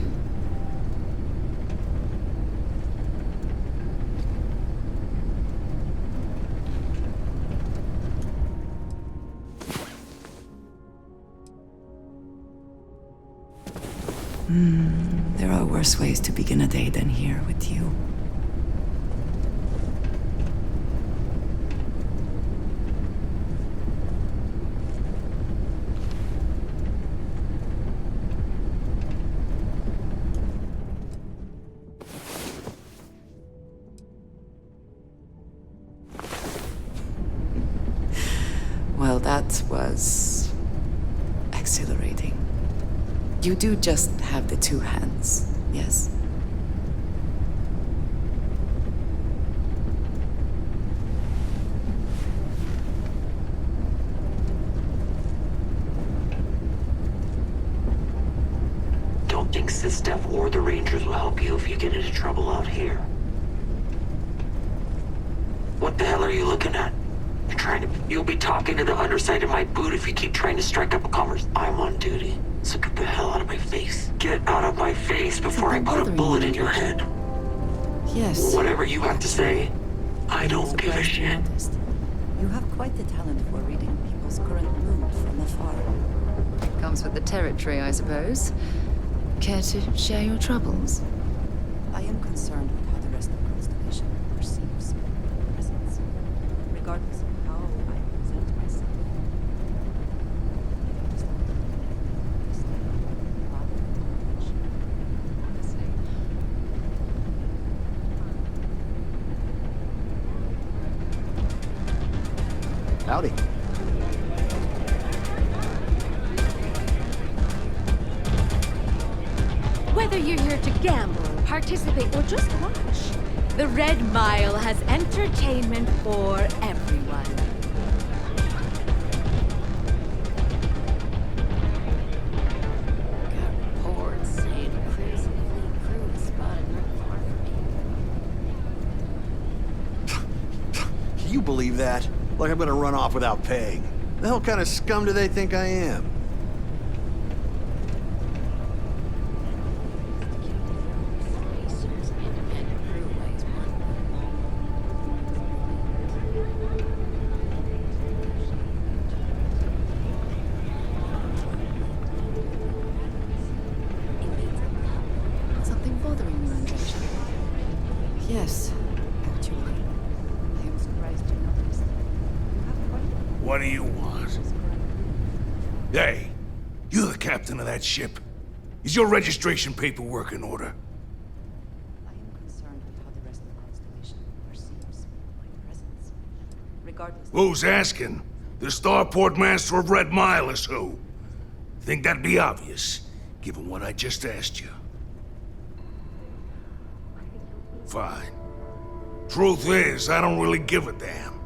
There are worse ways to begin a day than here with you. Well, that was exhilarating. You do just have the two hands, yes? Don't think Sistef or the Rangers will help you if you get into trouble out here. What the hell are you looking at? You'll be talking to the underside of my boot if you keep trying to strike up a conversation. I'm on duty, so get the hell out of my face. Get out of my face before I put a bullet in your head. Yes. Whatever you have to say, I don't give a shit. You have quite the talent for reading people's current mood from afar. Comes with the territory, I suppose. Care to share your troubles? I am concerned with how the rest of the Constellation perceives my presence, regardless of how I present myself. Howdy. Whether you're here to gamble, participate, or just watch, the Red Mile has entertainment for everyone. Reports saying a crazy fleet crew is spotted not far from me. You believe that? Like I'm gonna run off without paying. The hell kind of scum do they think I am? Something bothering you, Andrasia? Yes, actually. I am surprised you noticed. What do you want? Hey, you the captain of that ship. Is your registration paperwork in order? I am concerned with how the rest of the Constellation perceives my presence, regardless. Who's asking? The starport master of Red Mile is who? Think that'd be obvious, given what I just asked you. Fine. Truth is, I don't really give a damn.